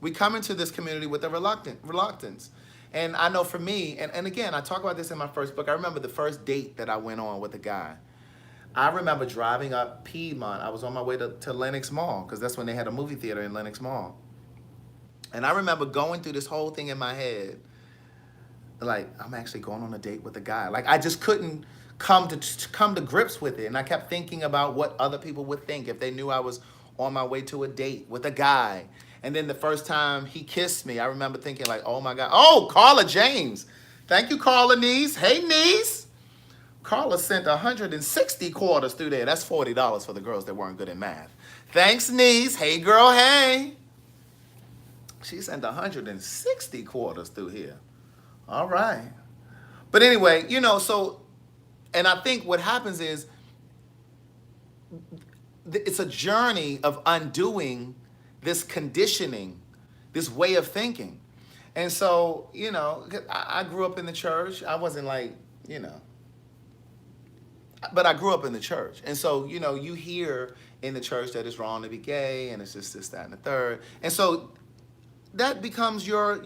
We come into this community with a reluctance. And I know for me, and again, I talk about this in my first book. I remember the first date that I went on with a guy. I remember driving up Piedmont. I was on my way to Lenox Mall, because that's when they had a movie theater in Lenox Mall. And I remember going through this whole thing in my head, like, I'm actually going on a date with a guy. Like, I just couldn't come to grips with it. And I kept thinking about what other people would think if they knew I was on my way to a date with a guy. And then the first time he kissed me, I remember thinking like, oh my God. Oh, Carla James. Thank you, Carla Niece. Hey, Niece. Carla sent 160 quarters through there. That's $40 for the girls that weren't good at math. Thanks, Niece. Hey, girl, hey. She sent 160 quarters through here. All right. But anyway, you know, so, and I think what happens is it's a journey of undoing this conditioning, this way of thinking. And so, you know, I grew up in the church. I wasn't like, you know, but I grew up in the church. And so, you know, you hear in the church that it's wrong to be gay and it's just this, that, and the third. And so that becomes your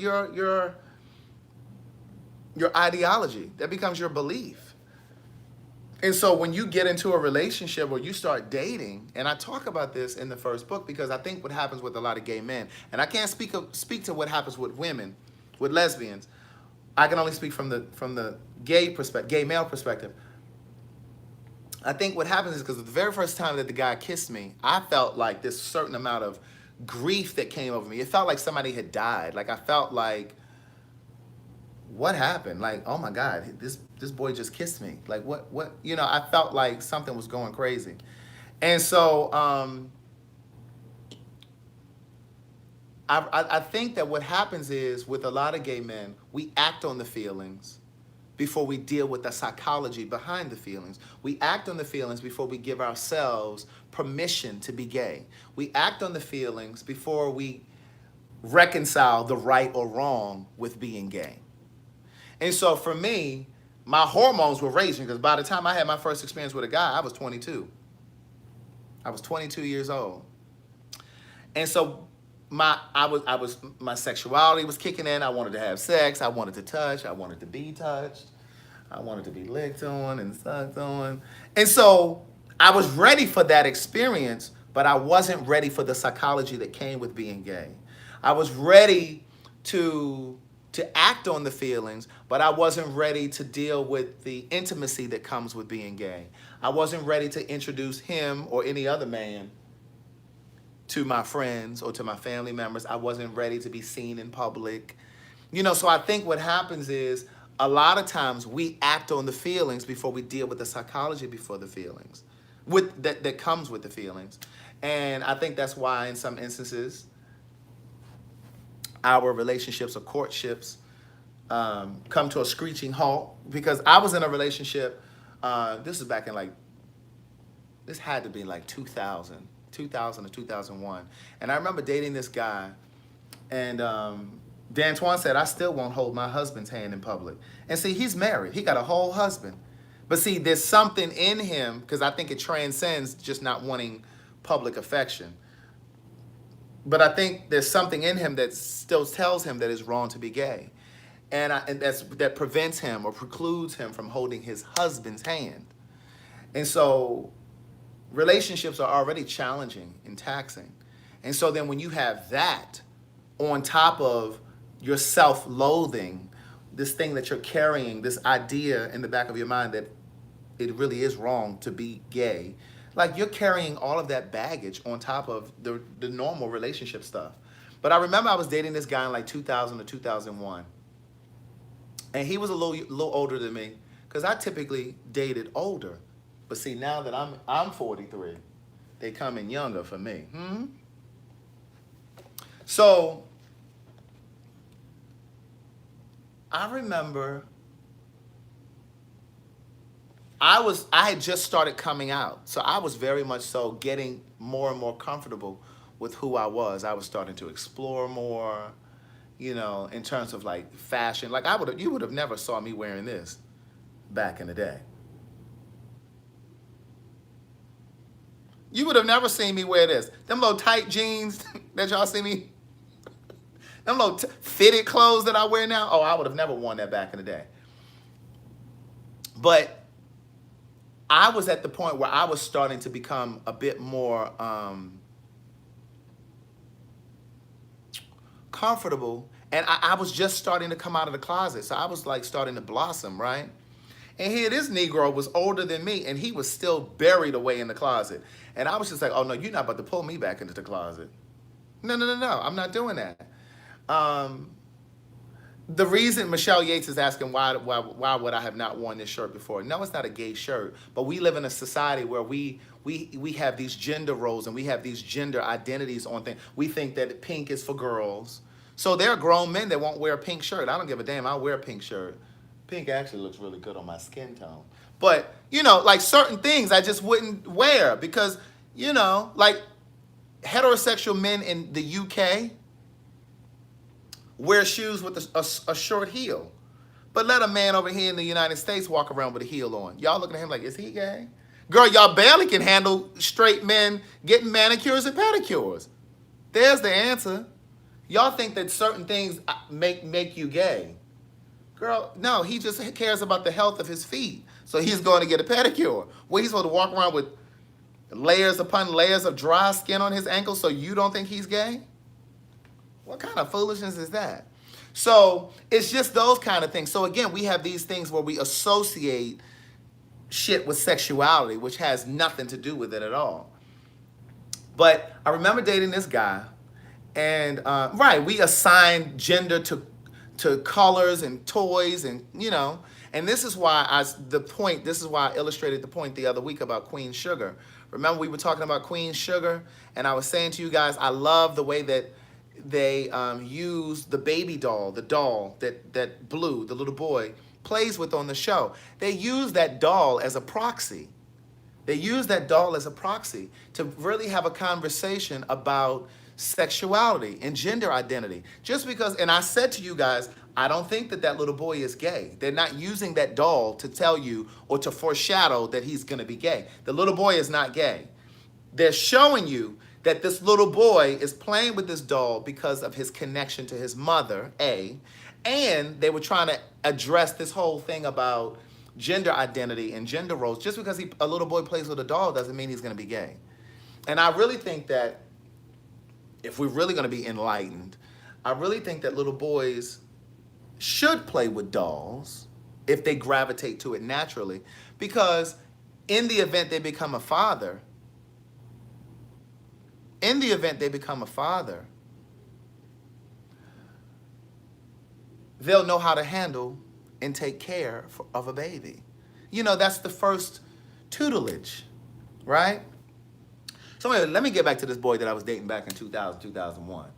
ideology. That becomes your belief. And so when you get into a relationship or you start dating, and I talk about this in the first book because I think what happens with a lot of gay men, and I can't speak to what happens with women, with lesbians. I can only speak from the gay male perspective. I think what happens is because the very first time that the guy kissed me, I felt like this certain amount of grief that came over me. It felt like somebody had died. Like I felt like, what happened? Like, oh my God, this boy just kissed me. Like what, you know, I felt like something was going crazy. And so I think that what happens is with a lot of gay men, we act on the feelings before we deal with the psychology behind the feelings. We act on the feelings before we give ourselves permission to be gay. We act on the feelings before we reconcile the right or wrong with being gay. And so for me, my hormones were raging because by the time I had my first experience with a guy, I was 22. I was 22 years old. And so my sexuality was kicking in. I wanted to have sex. I wanted to touch. I wanted to be touched. I wanted to be licked on and sucked on. And so I was ready for that experience, but I wasn't ready for the psychology that came with being gay. I was ready to to act on the feelings, but I wasn't ready to deal with the intimacy that comes with being gay. I wasn't ready to introduce him or any other man to my friends or to my family members. I wasn't ready to be seen in public. You know, so I think what happens is a lot of times we act on the feelings before we deal with the psychology before the feelings, that comes with the feelings. And I think that's why in some instances our relationships or courtships come to a screeching halt. Because I was in a relationship, this is back in this had to be like 2000 or 2001. And I remember dating this guy, and D'Antoine said, I still won't hold my husband's hand in public. And see, he's married. He got a whole husband. But see, there's something in him, because I think it transcends just not wanting public affection. But I think there's something in him that still tells him that it's wrong to be gay. And that prevents him or precludes him from holding his husband's hand. And so relationships are already challenging and taxing. And so then when you have that on top of your self-loathing, this thing that you're carrying, this idea in the back of your mind that it really is wrong to be gay, like you're carrying all of that baggage on top of the normal relationship stuff. But I remember I was dating this guy in like 2000 or 2001. And he was a little older than me, because I typically dated older. But see, now that I'm 43, they come in younger for me. So I remember I had just started coming out. So I was very much so getting more and more comfortable with who I was. I was starting to explore more, you know, in terms of like fashion. Like you would have never saw me wearing this back in the day. You would have never seen me wear this. Them little tight jeans that y'all see me, them little fitted clothes that I wear now, oh, I would have never worn that back in the day. But I was at the point where I was starting to become a bit more comfortable, and I was just starting to come out of the closet. So I was like starting to blossom, right? And here this Negro was older than me, and he was still buried away in the closet. And I was just like, oh no, you're not about to pull me back into the closet. No, I'm not doing that. The reason Michelle Yates is asking why would I have not worn this shirt before? No, it's not a gay shirt, but we live in a society where we have these gender roles and we have these gender identities on things. We think that pink is for girls. So there are grown men that won't wear a pink shirt. I don't give a damn. I'll wear a pink shirt. Pink actually looks really good on my skin tone. But, you know, like certain things I just wouldn't wear because, you know, like heterosexual men in the UK wear shoes with a short heel. But let a man over here in the United States walk around with a heel on. Y'all looking at him like, is he gay? Girl, y'all barely can handle straight men getting manicures and pedicures. There's the answer. Y'all think that certain things make you gay. Girl, no, he just cares about the health of his feet. So he's going to get a pedicure. Well, he's supposed to walk around with layers upon layers of dry skin on his ankles so you don't think he's gay? What kind of foolishness is that? So it's just those kind of things. So again, we have these things where we associate shit with sexuality, which has nothing to do with it at all. But I remember dating this guy, and right, we assigned gender to colors and toys, and you know, and this is why I illustrated the point the other week about Queen Sugar. Remember we were talking about Queen Sugar, and I was saying to you guys, I love the way that they use the baby doll, the doll that Blue, the little boy, plays with on the show. They use that doll as a proxy. They use that doll as a proxy to really have a conversation about sexuality and gender identity. Just because, and I said to you guys, I don't think that little boy is gay. They're not using that doll to tell you or to foreshadow that he's gonna be gay. The little boy is not gay. They're showing you that this little boy is playing with this doll because of his connection to his mother, A, and they were trying to address this whole thing about gender identity and gender roles. Just because a little boy plays with a doll doesn't mean he's gonna be gay. And I really think that if we're really gonna be enlightened, I really think that little boys should play with dolls if they gravitate to it naturally, because in the event they become a father, in the event they become a father, they'll know how to handle and take care of a baby. You know, that's the first tutelage, right? So anyway, let me get back to this boy that I was dating back in 2000, 2001.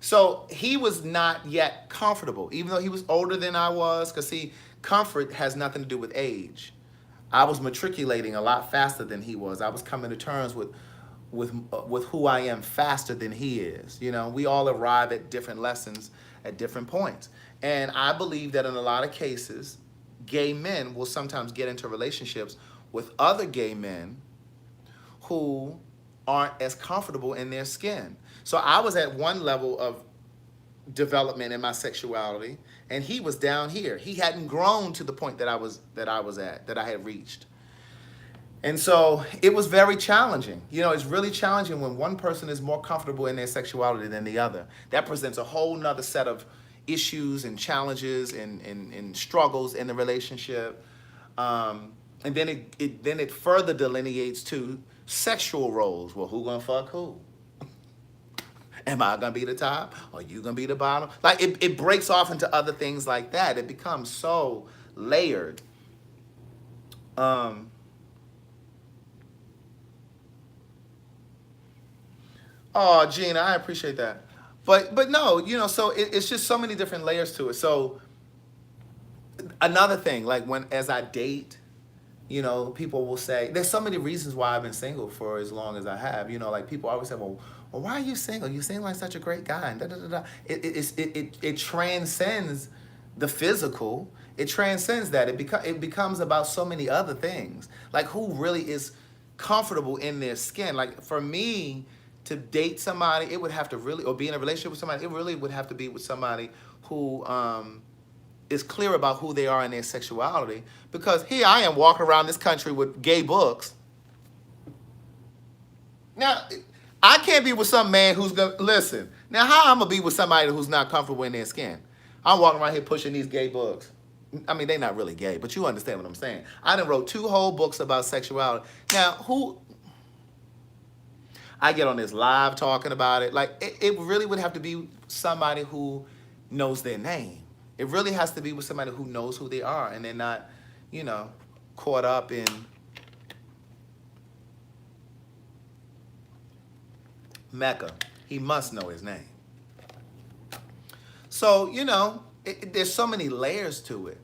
So he was not yet comfortable, even though he was older than I was, because see, comfort has nothing to do with age. I was matriculating a lot faster than he was. I was coming to terms with who I am faster than he is. You know, we all arrive at different lessons at different points. And I believe that in a lot of cases, gay men will sometimes get into relationships with other gay men who aren't as comfortable in their skin. So I was at one level of development in my sexuality, and he was down here. He hadn't grown to the point that I had reached. And so it was very challenging. You know, it's really challenging when one person is more comfortable in their sexuality than the other. That presents a whole nother set of issues and challenges and struggles in the relationship. And then it further delineates to sexual roles. Well, who gonna fuck who? Am I gonna be the top? Or you gonna be the bottom? Like it breaks off into other things like that. It becomes so layered. Oh, Gina, I appreciate that. But no, you know, so it's just so many different layers to it. So another thing, like as I date, you know, people will say, there's so many reasons why I've been single for as long as I have. You know, like people always say, well, why are you single? You seem like such a great guy. And da, da, da, da. It transcends the physical. It transcends that. It becomes about so many other things. Like who really is comfortable in their skin. Like for me to date somebody, it would have to really, or be in a relationship with somebody, it really would have to be with somebody who is clear about who they are in their sexuality. Because here I am walking around this country with gay books. Now, I can't be with some man who's gonna, listen, now how I'm gonna be with somebody who's not comfortable in their skin? I'm walking around here pushing these gay books. I mean, they're not really gay, but you understand what I'm saying. I done wrote 2 whole books about sexuality. Now, I get on this live talking about it. Like, it really would have to be somebody who knows their name. It really has to be with somebody who knows who they are and they're not, you know, caught up in Mecca. He must know his name. So, you know, there's so many layers to it.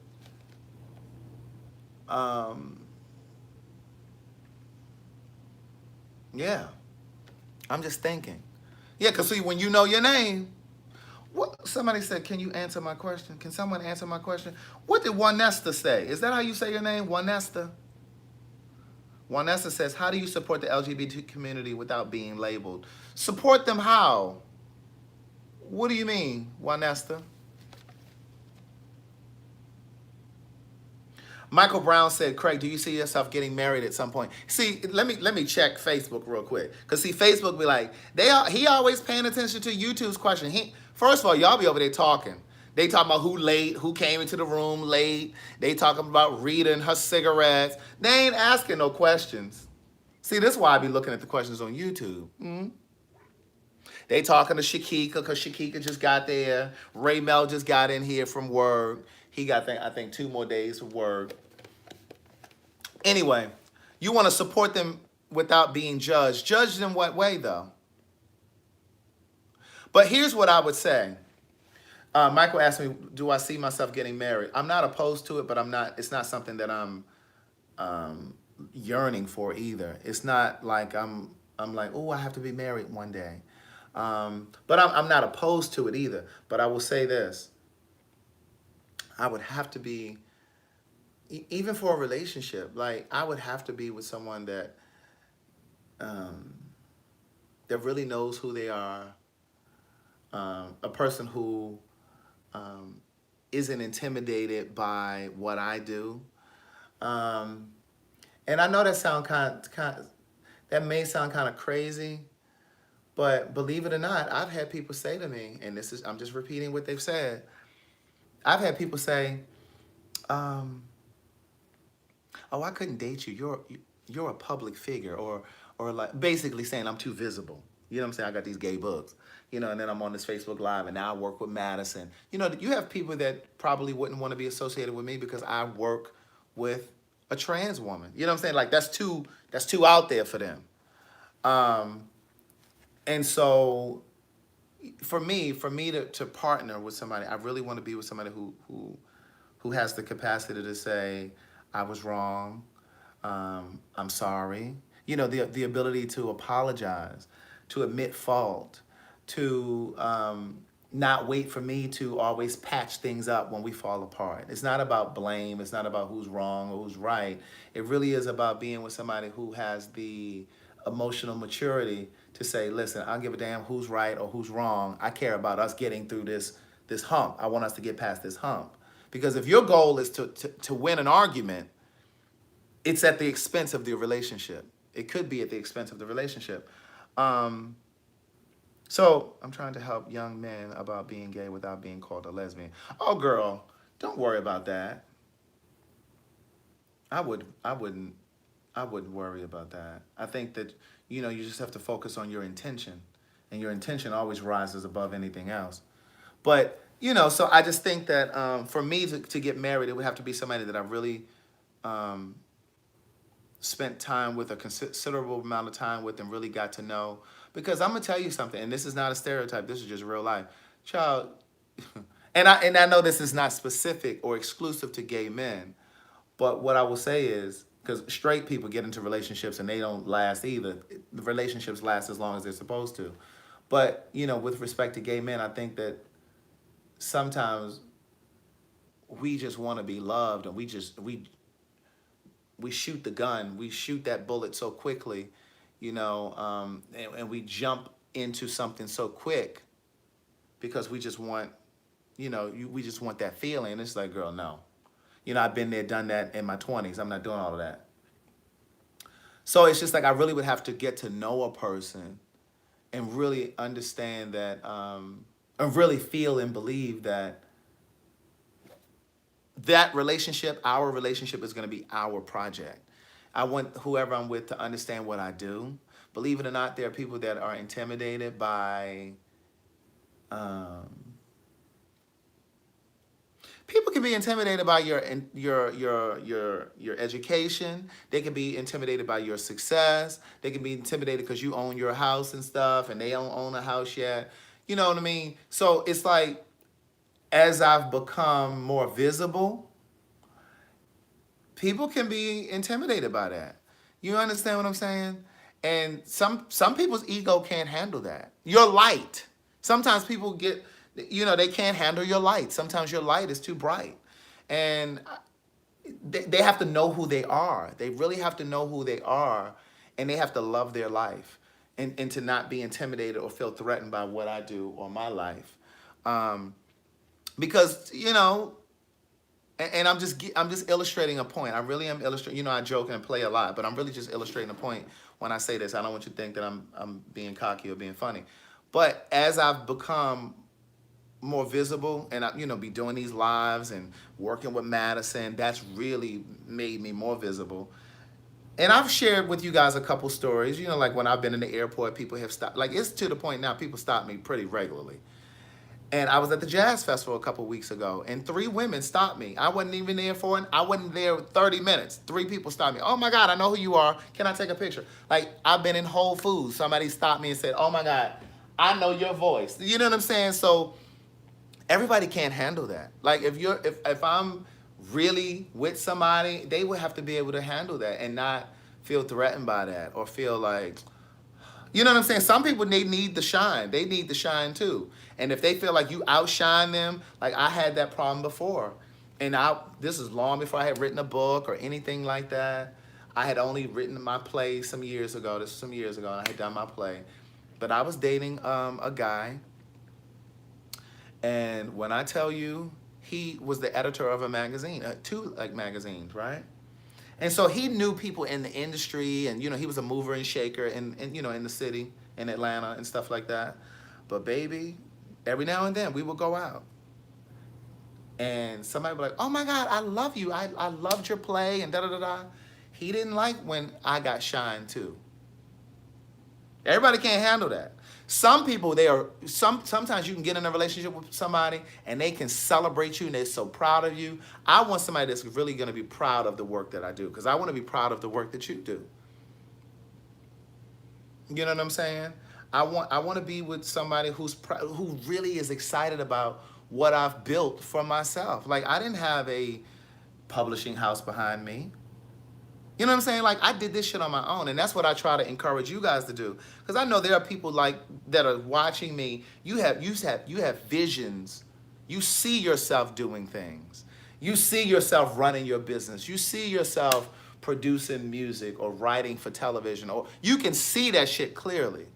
Yeah. I'm just thinking. Yeah, because see, when you know your name, what somebody said, can you answer my question? Can someone answer my question? What did Juanesta say? Is that how you say your name, Juanesta? Juanesta says, how do you support the LGBT community without being labeled? Support them how? What do you mean, Juanesta? Michael Brown said, Craig, do you see yourself getting married at some point? See, let me check Facebook real quick. Because see, Facebook be like, he always paying attention to YouTube's question. First of all, y'all be over there talking. They talking about who came into the room late. They talking about Rita and her cigarettes. They ain't asking no questions. See, this is why I be looking at the questions on YouTube. They talking to Shakika because Shakika just got there. Ray Mel just got in here from work. He got, I think, 2 more days of work. Anyway, you want to support them without being judged. Judged in what way, though? But here's what I would say. Michael asked me, do I see myself getting married? I'm not opposed to it, but it's not something that I'm yearning for either. It's not like I'm like, oh, I have to be married one day. But I'm not opposed to it either. But I will say this. I would have to be, even for a relationship, like I would have to be with someone that that really knows who they are, a person who isn't intimidated by what I do. And I know that that may sound kind of crazy, but believe it or not, I've had people say to me, and I'm just repeating what they've said, I've had people say, um, "Oh, I couldn't date you. You're a public figure," or like basically saying I'm too visible. You know what I'm saying? I got these gay books, you know, and then I'm on this Facebook Live, and now I work with Madison. You know, you have people that probably wouldn't want to be associated with me because I work with a trans woman. You know what I'm saying? Like that's too out there for them. Um, and so for me to partner with somebody, I really want to be with somebody who has the capacity to say, I was wrong, I'm sorry. You know, the ability to apologize, to admit fault, to not wait for me to always patch things up when we fall apart. It's not about blame. It's not about who's wrong or who's right. It really is about being with somebody who has the emotional maturity to say, listen, I don't give a damn who's right or who's wrong. I care about us getting through this hump. I want us to get past this hump. Because if your goal is to win an argument, it's at the expense of the relationship. It could be at the expense of the relationship. Um, so I'm trying to help young men about being gay without being called a lesbian. Oh, girl, don't worry about that. I would, I wouldn't, I wouldn't worry about that. I think that you just have to focus on your intention, and your intention always rises above anything else. But so I just think that for me to get married, it would have to be somebody that I really um, spent time with, a considerable amount of time with, and really got to know. Because I'm gonna tell you something, and this is not a stereotype. This is just real life, child. And I know this is not specific or exclusive to gay men, but what I will say is, because straight people get into relationships and they don't last either. The relationships last as long as they're supposed to. But with respect to gay men, I think that sometimes we just want to be loved, and we shoot the gun, we shoot that bullet so quickly, and we jump into something so quick because we just want, we just want that feeling. It's like, girl, no. I've been there, done that in my 20s. I'm not doing all of that. So it's just like I really would have to get to know a person and really understand that, and really feel and believe that our relationship is going to be our project. I want whoever I'm with to understand what I do. Believe it or not, there are people that are intimidated by, um, people can be intimidated by your education. They can be intimidated by your success. They can be intimidated because you own your house and stuff, and they don't own a house yet. You know what I mean? So it's like, as I've become more visible, people can be intimidated by that. You understand what I'm saying? And some people's ego can't handle that. Your light. Sometimes people get, they can't handle your light. Sometimes your light is too bright. And they have to know who they are. They really have to know who they are, and they have to love their life, and to not be intimidated or feel threatened by what I do or my life. Because, and I'm just illustrating a point. I really am illustrating. I joke and play a lot, but I'm really just illustrating a point when I say this. I don't want you to think that I'm being cocky or being funny. But as I've become more visible, and be doing these lives and working with Madison, that's really made me more visible. And I've shared with you guys a couple stories. Like when I've been in the airport, people have stopped. Like, it's to the point now people stop me pretty regularly. And I was at the Jazz Festival a couple weeks ago, and 3 women stopped me. I wasn't even there I wasn't there 30 minutes. 3 people stopped me. Oh my God, I know who you are. Can I take a picture? Like, I've been in Whole Foods. Somebody stopped me and said, oh my God, I know your voice. You know what I'm saying? So everybody can't handle that. Like, if I'm really with somebody, they would have to be able to handle that and not feel threatened by that, or feel like, you know what I'm saying? Some people, they need the shine. They need the shine too. And if they feel like you outshine them, like I had that problem before. And this is long before I had written a book or anything like that. I had only written my play some years ago. This was some years ago, and I had done my play. But I was dating a guy. And when I tell you, he was the editor of a magazine, 2 magazines, right? And so he knew people in the industry, and he was a mover and shaker in the city, in Atlanta and stuff like that. But baby, every now and then we would go out. And somebody would be like, oh my God, I love you. I loved your play and da-da-da-da. He didn't like when I got shine too. Everybody can't handle that. Some people, sometimes you can get in a relationship with somebody and they can celebrate you and they're so proud of you. I want somebody that's really going to be proud of the work that I do, because I want to be proud of the work that you do. You know what I'm saying? I want to be with somebody who really is excited about what I've built for myself. Like, I didn't have a publishing house behind me. You know what I'm saying? Like, I did this shit on my own, and that's what I try to encourage you guys to do. Because I know there are people like that are watching me. You have visions. You see yourself doing things. You see yourself running your business. You see yourself producing music or writing for television, or you can see that shit clearly.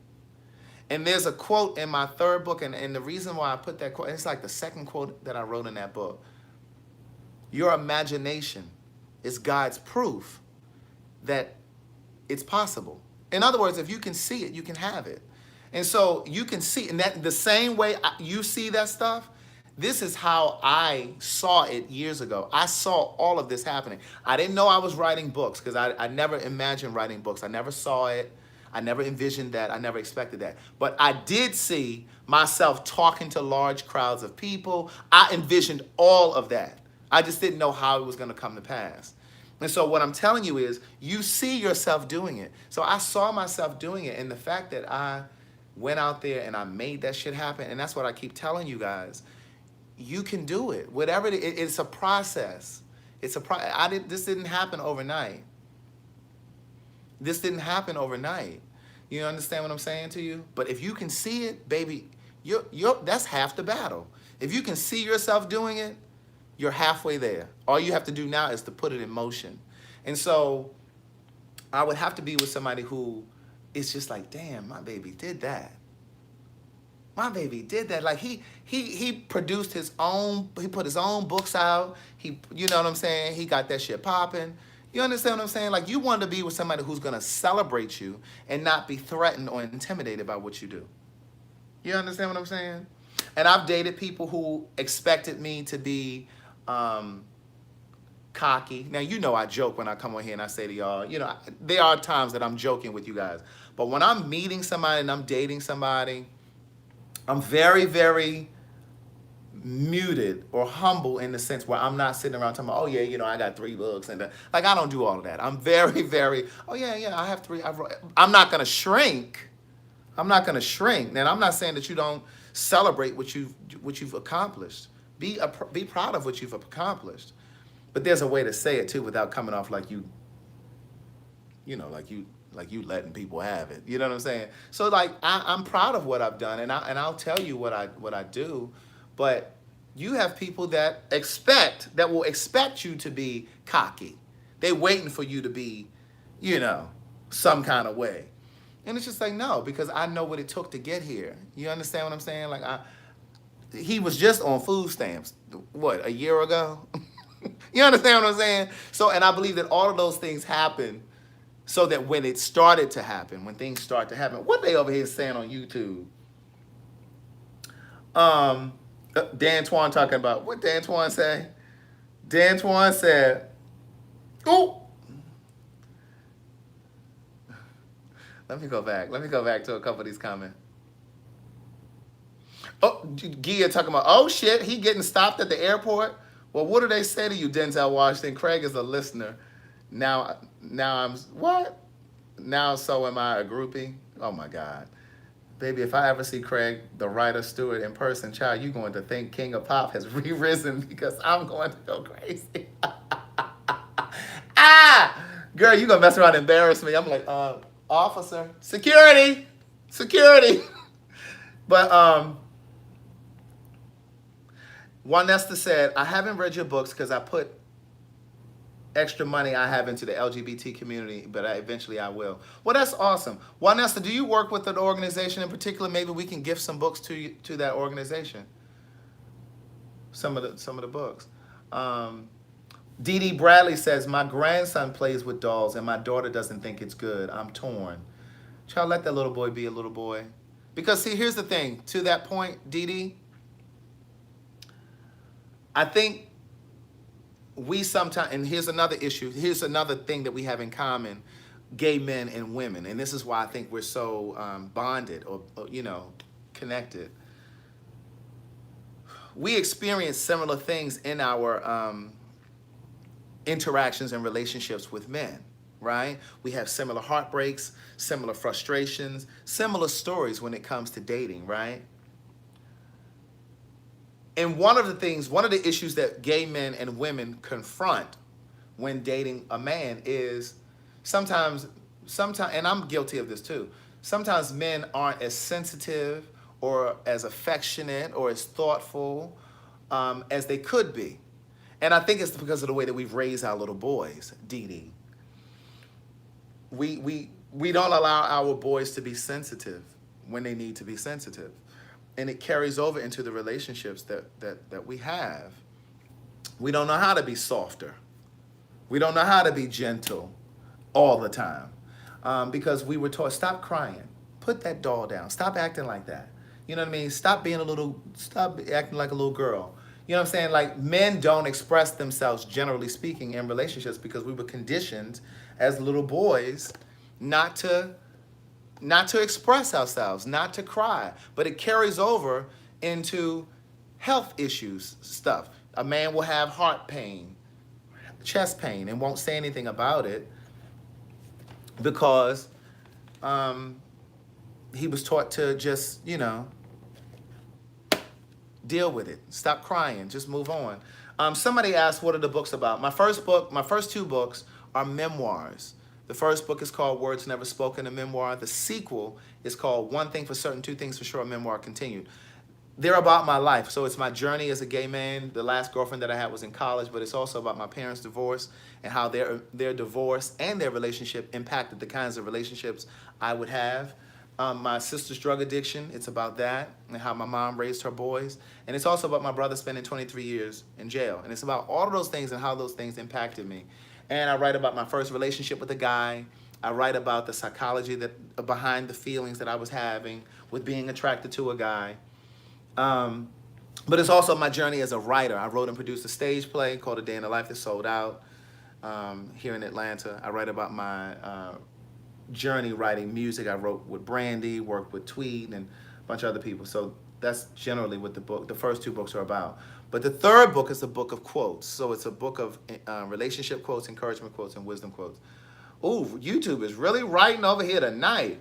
And there's a quote in my third book, and the reason why I put that quote, it's like the second quote that I wrote in that book. Your imagination is God's proof that it's possible. In other words, if you can see it, you can have it. And so you can see, and that the same way you see that stuff, this is how I saw it years ago. I saw all of this happening. I didn't know I was writing books, because I never imagined writing books. I never saw it. I never envisioned that. I never expected that. But I did see myself talking to large crowds of people. I envisioned all of that. I just didn't know how it was going to come to pass. And so what I'm telling you is, you see yourself doing it. So I saw myself doing it, and the fact that I went out there and I made that shit happen, and that's what I keep telling you guys. You can do it. Whatever it is, it's a process. It's a this didn't happen overnight. This didn't happen overnight. You understand what I'm saying to you? But if you can see it, baby, that's half the battle. If you can see yourself doing it, you're halfway there. All you have to do now is to put it in motion. And so I would have to be with somebody who is just like, damn, my baby did that. My baby did that. Like, he produced his own, he put his own books out. You know what I'm saying? He got that shit popping. You understand what I'm saying? Like, you want to be with somebody who's going to celebrate you and not be threatened or intimidated by what you do. You understand what I'm saying? And I've dated people who expected me to be cocky. Now, you know I joke when I come on here and I say to y'all, you know, there are times that I'm joking with you guys. But when I'm meeting somebody and I'm dating somebody, I'm very, very muted or humble in the sense where I'm not sitting around talking about, oh yeah, you know, I got 3 books, and like, I don't do all of that. I'm very, very, oh yeah, I have 3. I'm not gonna shrink. I'm not gonna shrink. And I'm not saying that you don't celebrate what you've accomplished. Be proud of what you've accomplished. But there's a way to say it too without coming off like you know, like you letting people have it. You know what I'm saying? So like, I'm proud of what I've done, and I'll tell you what I do. But you have people that will expect you to be cocky. They waiting for you to be, you know, some kind of way. And it's just like, no, because I know what it took to get here. You understand what I'm saying? Like, he was just on food stamps, what, a year ago? You understand what I'm saying? So, and I believe that all of those things happen so that when it started to happen, when things start to happen, what they over here saying on YouTube? Dan Twan talking about, what Dan Twan say? Dan Twan said, oh, let me go back to a couple of these comments. Oh, Gia talking about, oh shit, he getting stopped at the airport. Well, what do they say to you, Denzel Washington? Craig is a listener. Now I'm, what? Now so am I a groupie? Oh my God. Baby, if I ever see Craig, the writer Stewart, in person, child, you going to think King of Pop has re-risen, because I'm going to go crazy. Girl, you gonna mess around and embarrass me. I'm like, officer, security. But Juanesta said, I haven't read your books because I put extra money I have into the LGBT community, but eventually I will. Well, that's awesome. Juanesta, do you work with an organization in particular? Maybe we can gift some books to that organization. Some of the books. Dee Dee Bradley says, my grandson plays with dolls and my daughter doesn't think it's good. I'm torn. Child, let that little boy be a little boy. Because see, here's the thing. To that point, Dee Dee, I think we sometimes, and here's another issue, here's another thing that we have in common, gay men and women, and this is why I think we're so bonded or, you know, connected. We experience similar things in our interactions and relationships with men, right? We have similar heartbreaks, similar frustrations, similar stories when it comes to dating, right? And one of the issues that gay men and women confront when dating a man is sometimes, and I'm guilty of this too, sometimes men aren't as sensitive or as affectionate or as thoughtful as they could be. And I think it's because of the way that we've raised our little boys, Dee Dee. We don't allow our boys to be sensitive when they need to be sensitive. And it carries over into the relationships that we have. We don't know how to be softer. We don't know how to be gentle all the time. Because we were taught, stop crying. Put that doll down. Stop acting like that. You know what I mean? Stop acting like a little girl. You know what I'm saying? Like, men don't express themselves, generally speaking, in relationships because we were conditioned as little boys not to express ourselves, not to cry. But it carries over into health issues stuff. A man will have heart pain, chest pain, and won't say anything about it because he was taught to just, you know, deal with it. Stop crying. Just move on. Somebody asked, what are the books about? My first two books are memoirs. The first book is called Words Never Spoken, a memoir. The sequel is called One Thing for Certain, Two Things for Sure, a memoir continued. They're about my life. So it's my journey as a gay man. The last girlfriend that I had was in college, but it's also about my parents' divorce and how their divorce and their relationship impacted the kinds of relationships I would have. My sister's drug addiction, it's about that and how my mom raised her boys. And it's also about my brother spending 23 years in jail. And it's about all of those things and how those things impacted me. And I write about my first relationship with a guy. I write about the psychology that behind the feelings that I was having with being attracted to a guy. But it's also my journey as a writer. I wrote and produced a stage play called A Day in the Life that sold out here in Atlanta. I write about my journey writing music. I wrote with Brandy, worked with Tweed, and a bunch of other people. So that's generally what the first two books are about. But the third book is a book of quotes. So it's a book of relationship quotes, encouragement quotes, and wisdom quotes. Ooh, YouTube is really writing over here tonight.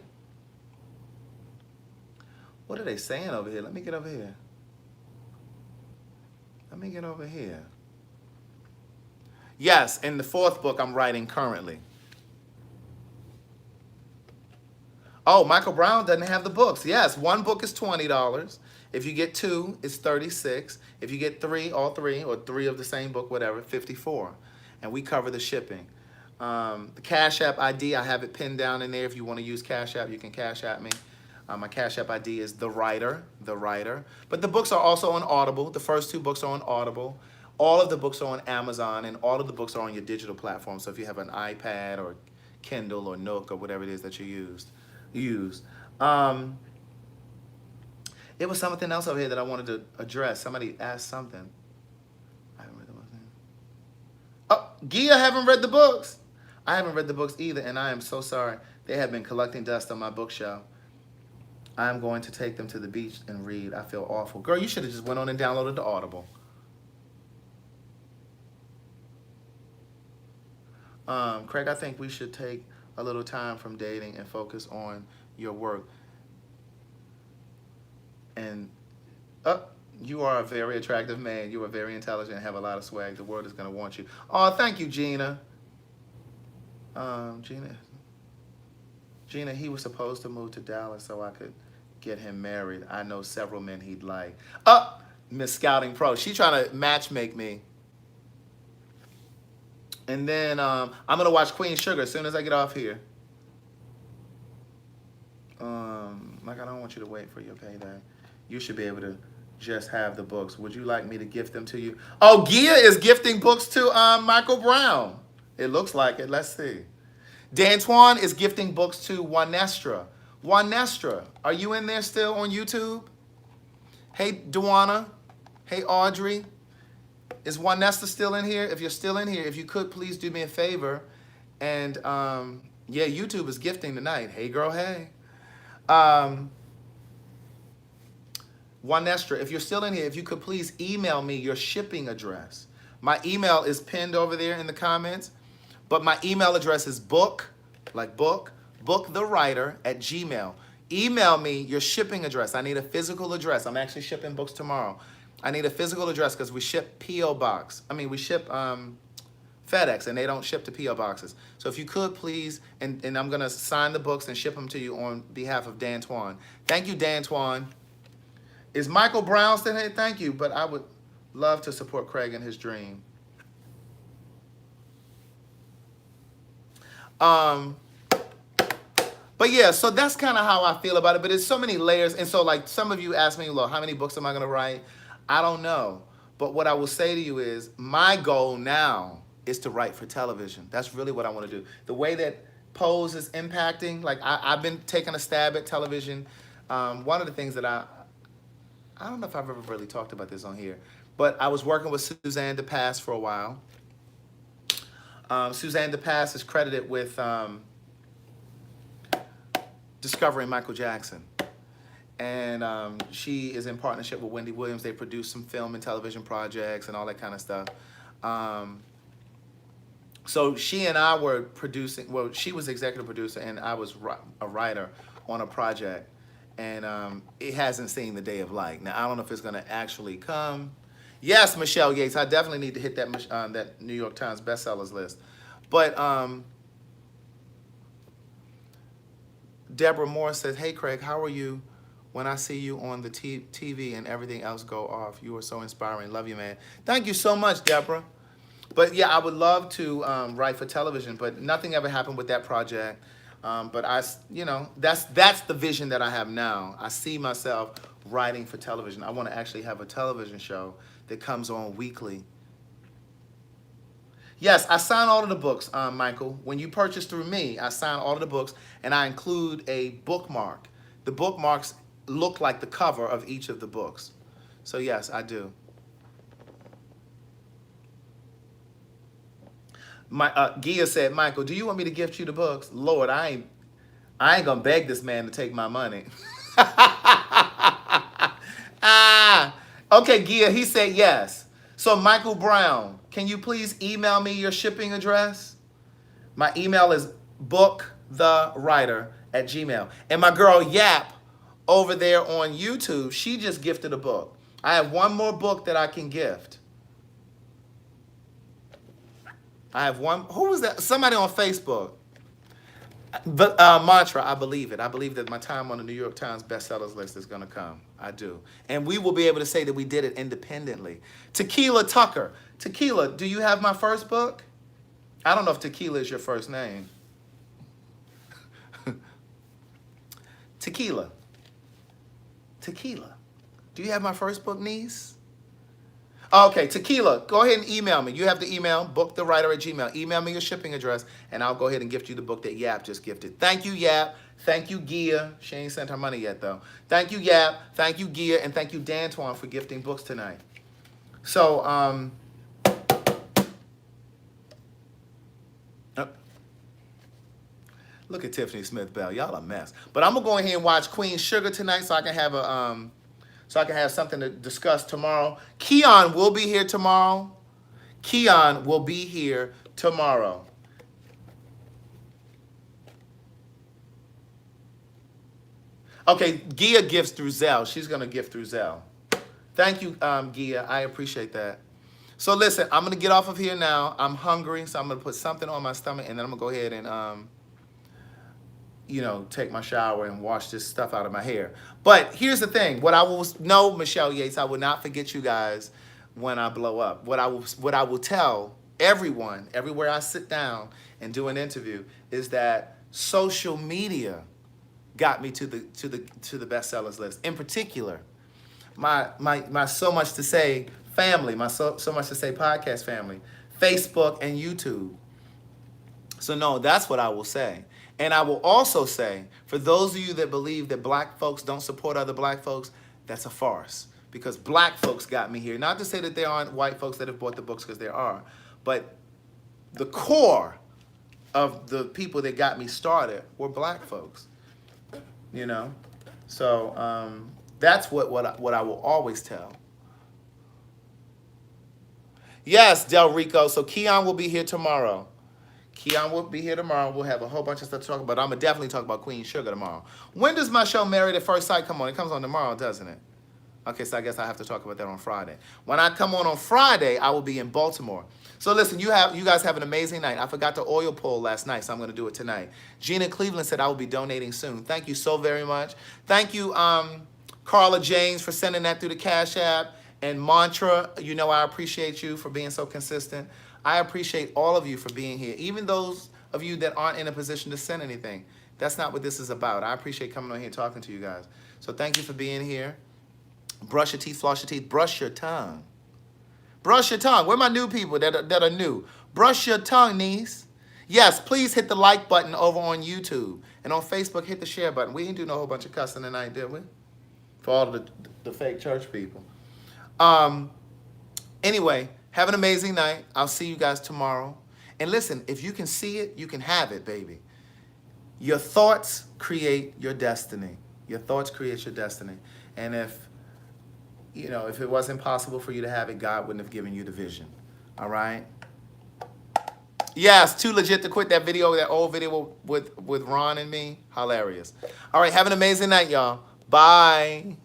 What are they saying over here? Let me get over here. Let me get over here. Yes, in the fourth book I'm writing currently. Oh, Michael Brown doesn't have the books. Yes, one book is $20. If you get two, it's $36. If you get three, all three, or three of the same book, whatever, $54. And we cover the shipping. The Cash App ID, I have it pinned down in there. If you want to use Cash App, you can Cash App me. My Cash App ID is TheWriter. But the books are also on Audible. The first two books are on Audible. All of the books are on Amazon, and all of the books are on your digital platform. So if you have an iPad or Kindle or Nook or whatever it is that you use. It was something else over here that I wanted to address. Somebody asked something. I haven't read the books. Oh, Gia haven't read the books. I haven't read the books either, and I am so sorry. They have been collecting dust on my bookshelf. I'm going to take them to the beach and read. I feel awful. Girl, you should have just went on and downloaded the Audible. Craig, I think we should take a little time from dating and focus on your work. And you are a very attractive man. You are very intelligent and have a lot of swag. The world is going to want you. Oh, thank you, Gina. Gina, he was supposed to move to Dallas so I could get him married. I know several men he'd like. Miss Scouting Pro. She trying to matchmake me. And then I'm going to watch Queen Sugar as soon as I get off here. Like, I don't want you to wait for your payday. You should be able to just have the books. Would you like me to gift them to you? Oh, Gia is gifting books to Michael Brown. It looks like it. Let's see. D'Antoine is gifting books to Juanestra. Juanestra, are you in there still on YouTube? Hey, Duana. Hey, Audrey. Is One Nesta still in here? If you're still in here, if you could please do me a favor. And yeah, YouTube is gifting tonight. Hey girl, hey. One Nestra, if you're still in here, if you could please email me your shipping address. My email is pinned over there in the comments, but my email address is bookthewriter@gmail. Email me your shipping address. I need a physical address. I'm actually shipping books tomorrow. I need a physical address because we ship P.O. Box. I mean, we ship FedEx, and they don't ship to P.O. boxes. So if you could please, and I'm going to sign the books and ship them to you on behalf of Dan Twan. Thank you, Dan Twan. Is Michael Brown still here? Thank you, but I would love to support Craig in his dream. But yeah, so that's kind of how I feel about it. But there's so many layers. And so like some of you ask me, look, how many books am I going to write? I don't know. But what I will say to you is my goal now is to write for television. That's really what I want to do. The way that Pose is impacting, like I've been taking a stab at television. One of the things that I don't know if I've ever really talked about this on here, but I was working with Suzanne DePass for a while. Suzanne DePass is credited with discovering Michael Jackson. And she is in partnership with Wendy Williams. They produce some film and television projects and all that kind of stuff. So she and I were producing, well, she was executive producer and I was a writer on a project. And it hasn't seen the day of light. Now, I don't know if it's going to actually come. Yes, Michelle Yates, I definitely need to hit that that New York Times bestsellers list. But Deborah Moore says, hey, Craig, how are you when I see you on the TV and everything else go off? You are so inspiring. Love you, man. Thank you so much, Deborah. But yeah, I would love to write for television, but nothing ever happened with that project. But that's the vision that I have now. I see myself writing for television. I want to actually have a television show that comes on weekly. Yes, I sign all of the books, Michael. When you purchase through me, I sign all of the books, and I include a bookmark. The bookmarks look like the cover of each of the books. So yes, I do. Gia said, Michael, do you want me to gift you the books? Lord, I ain't gonna beg this man to take my money. Okay, Gia, he said yes. So Michael Brown, can you please email me your shipping address? My email is bookthewriter@gmail. And my girl Yap over there on YouTube, she just gifted a book. I have one more book that I can gift. I have one. Who was that? Somebody on Facebook. The mantra, I believe it. I believe that my time on the New York Times bestsellers list is going to come. I do. And we will be able to say that we did it independently. Tequila Tucker. Tequila, do you have my first book? I don't know if Tequila is your first name. Tequila. Tequila. Do you have my first book, niece? Okay, Tequila, go ahead and email me. You have the email, bookthewriter@gmail. Email me your shipping address, and I'll go ahead and gift you the book that Yap just gifted. Thank you, Yap. Thank you, Gia. She ain't sent her money yet, though. Thank you, Yap. Thank you, Gia. And thank you, Dan Twan, for gifting books tonight. So, look at Tiffany Smith Bell. Y'all a mess. But I'm going to go ahead and watch Queen Sugar tonight so I can have a... So I can have something to discuss tomorrow. Keon will be here tomorrow. Keon will be here tomorrow. Okay, Gia gifts through Zelle. She's going to gift through Zelle. Thank you, Gia. I appreciate that. So listen, I'm going to get off of here now. I'm hungry, so I'm going to put something on my stomach, and then I'm going to go ahead and... take my shower and wash this stuff out of my hair. But here's the thing. What I will know, Michelle Yates, I will not forget you guys when I blow up. What I will tell everyone, everywhere I sit down and do an interview, is that social media got me to the bestsellers list. In particular, my So Much to Say family, my so Much to Say podcast family, Facebook and YouTube. So no, that's what I will say. And I will also say, for those of you that believe that black folks don't support other black folks, that's a farce. because black folks got me here. Not to say that there aren't white folks that have bought the books, because there are. But the core of the people that got me started were black folks. You know? So that's what I will always tell. Yes, Del Rico. So Keon will be here tomorrow. Keon will be here tomorrow. We'll have a whole bunch of stuff to talk about. I'm going to definitely talk about Queen Sugar tomorrow. When does my show Married at First Sight come on? It comes on tomorrow, doesn't it? Okay, so I guess I have to talk about that on Friday. When I come on Friday, I will be in Baltimore. So listen, you guys have an amazing night. I forgot to oil pull last night, so I'm going to do it tonight. Gina Cleveland said I will be donating soon. Thank you so very much. Thank you, Carla James, for sending that through the Cash App. And Mantra, you know I appreciate you for being so consistent. I appreciate all of you for being here, even those of you that aren't in a position to send anything. That's not what this is about. I appreciate coming on here and talking to you guys. So thank you for being here. Brush your teeth, floss your teeth, brush your tongue. Brush your tongue. Where are my new people that are new? Brush your tongue, niece. Yes, please hit the like button over on YouTube. And on Facebook, hit the share button. We didn't do no whole bunch of cussing tonight, did we? For all of the fake church people. Anyway, have an amazing night. I'll see you guys tomorrow. And listen, if you can see it, you can have it, baby. Your thoughts create your destiny. Your thoughts create your destiny. And if it wasn't possible for you to have it, God wouldn't have given you the vision. All right? Yes, too legit to quit that video, that old video with Ron and me. Hilarious. All right, have an amazing night, y'all. Bye.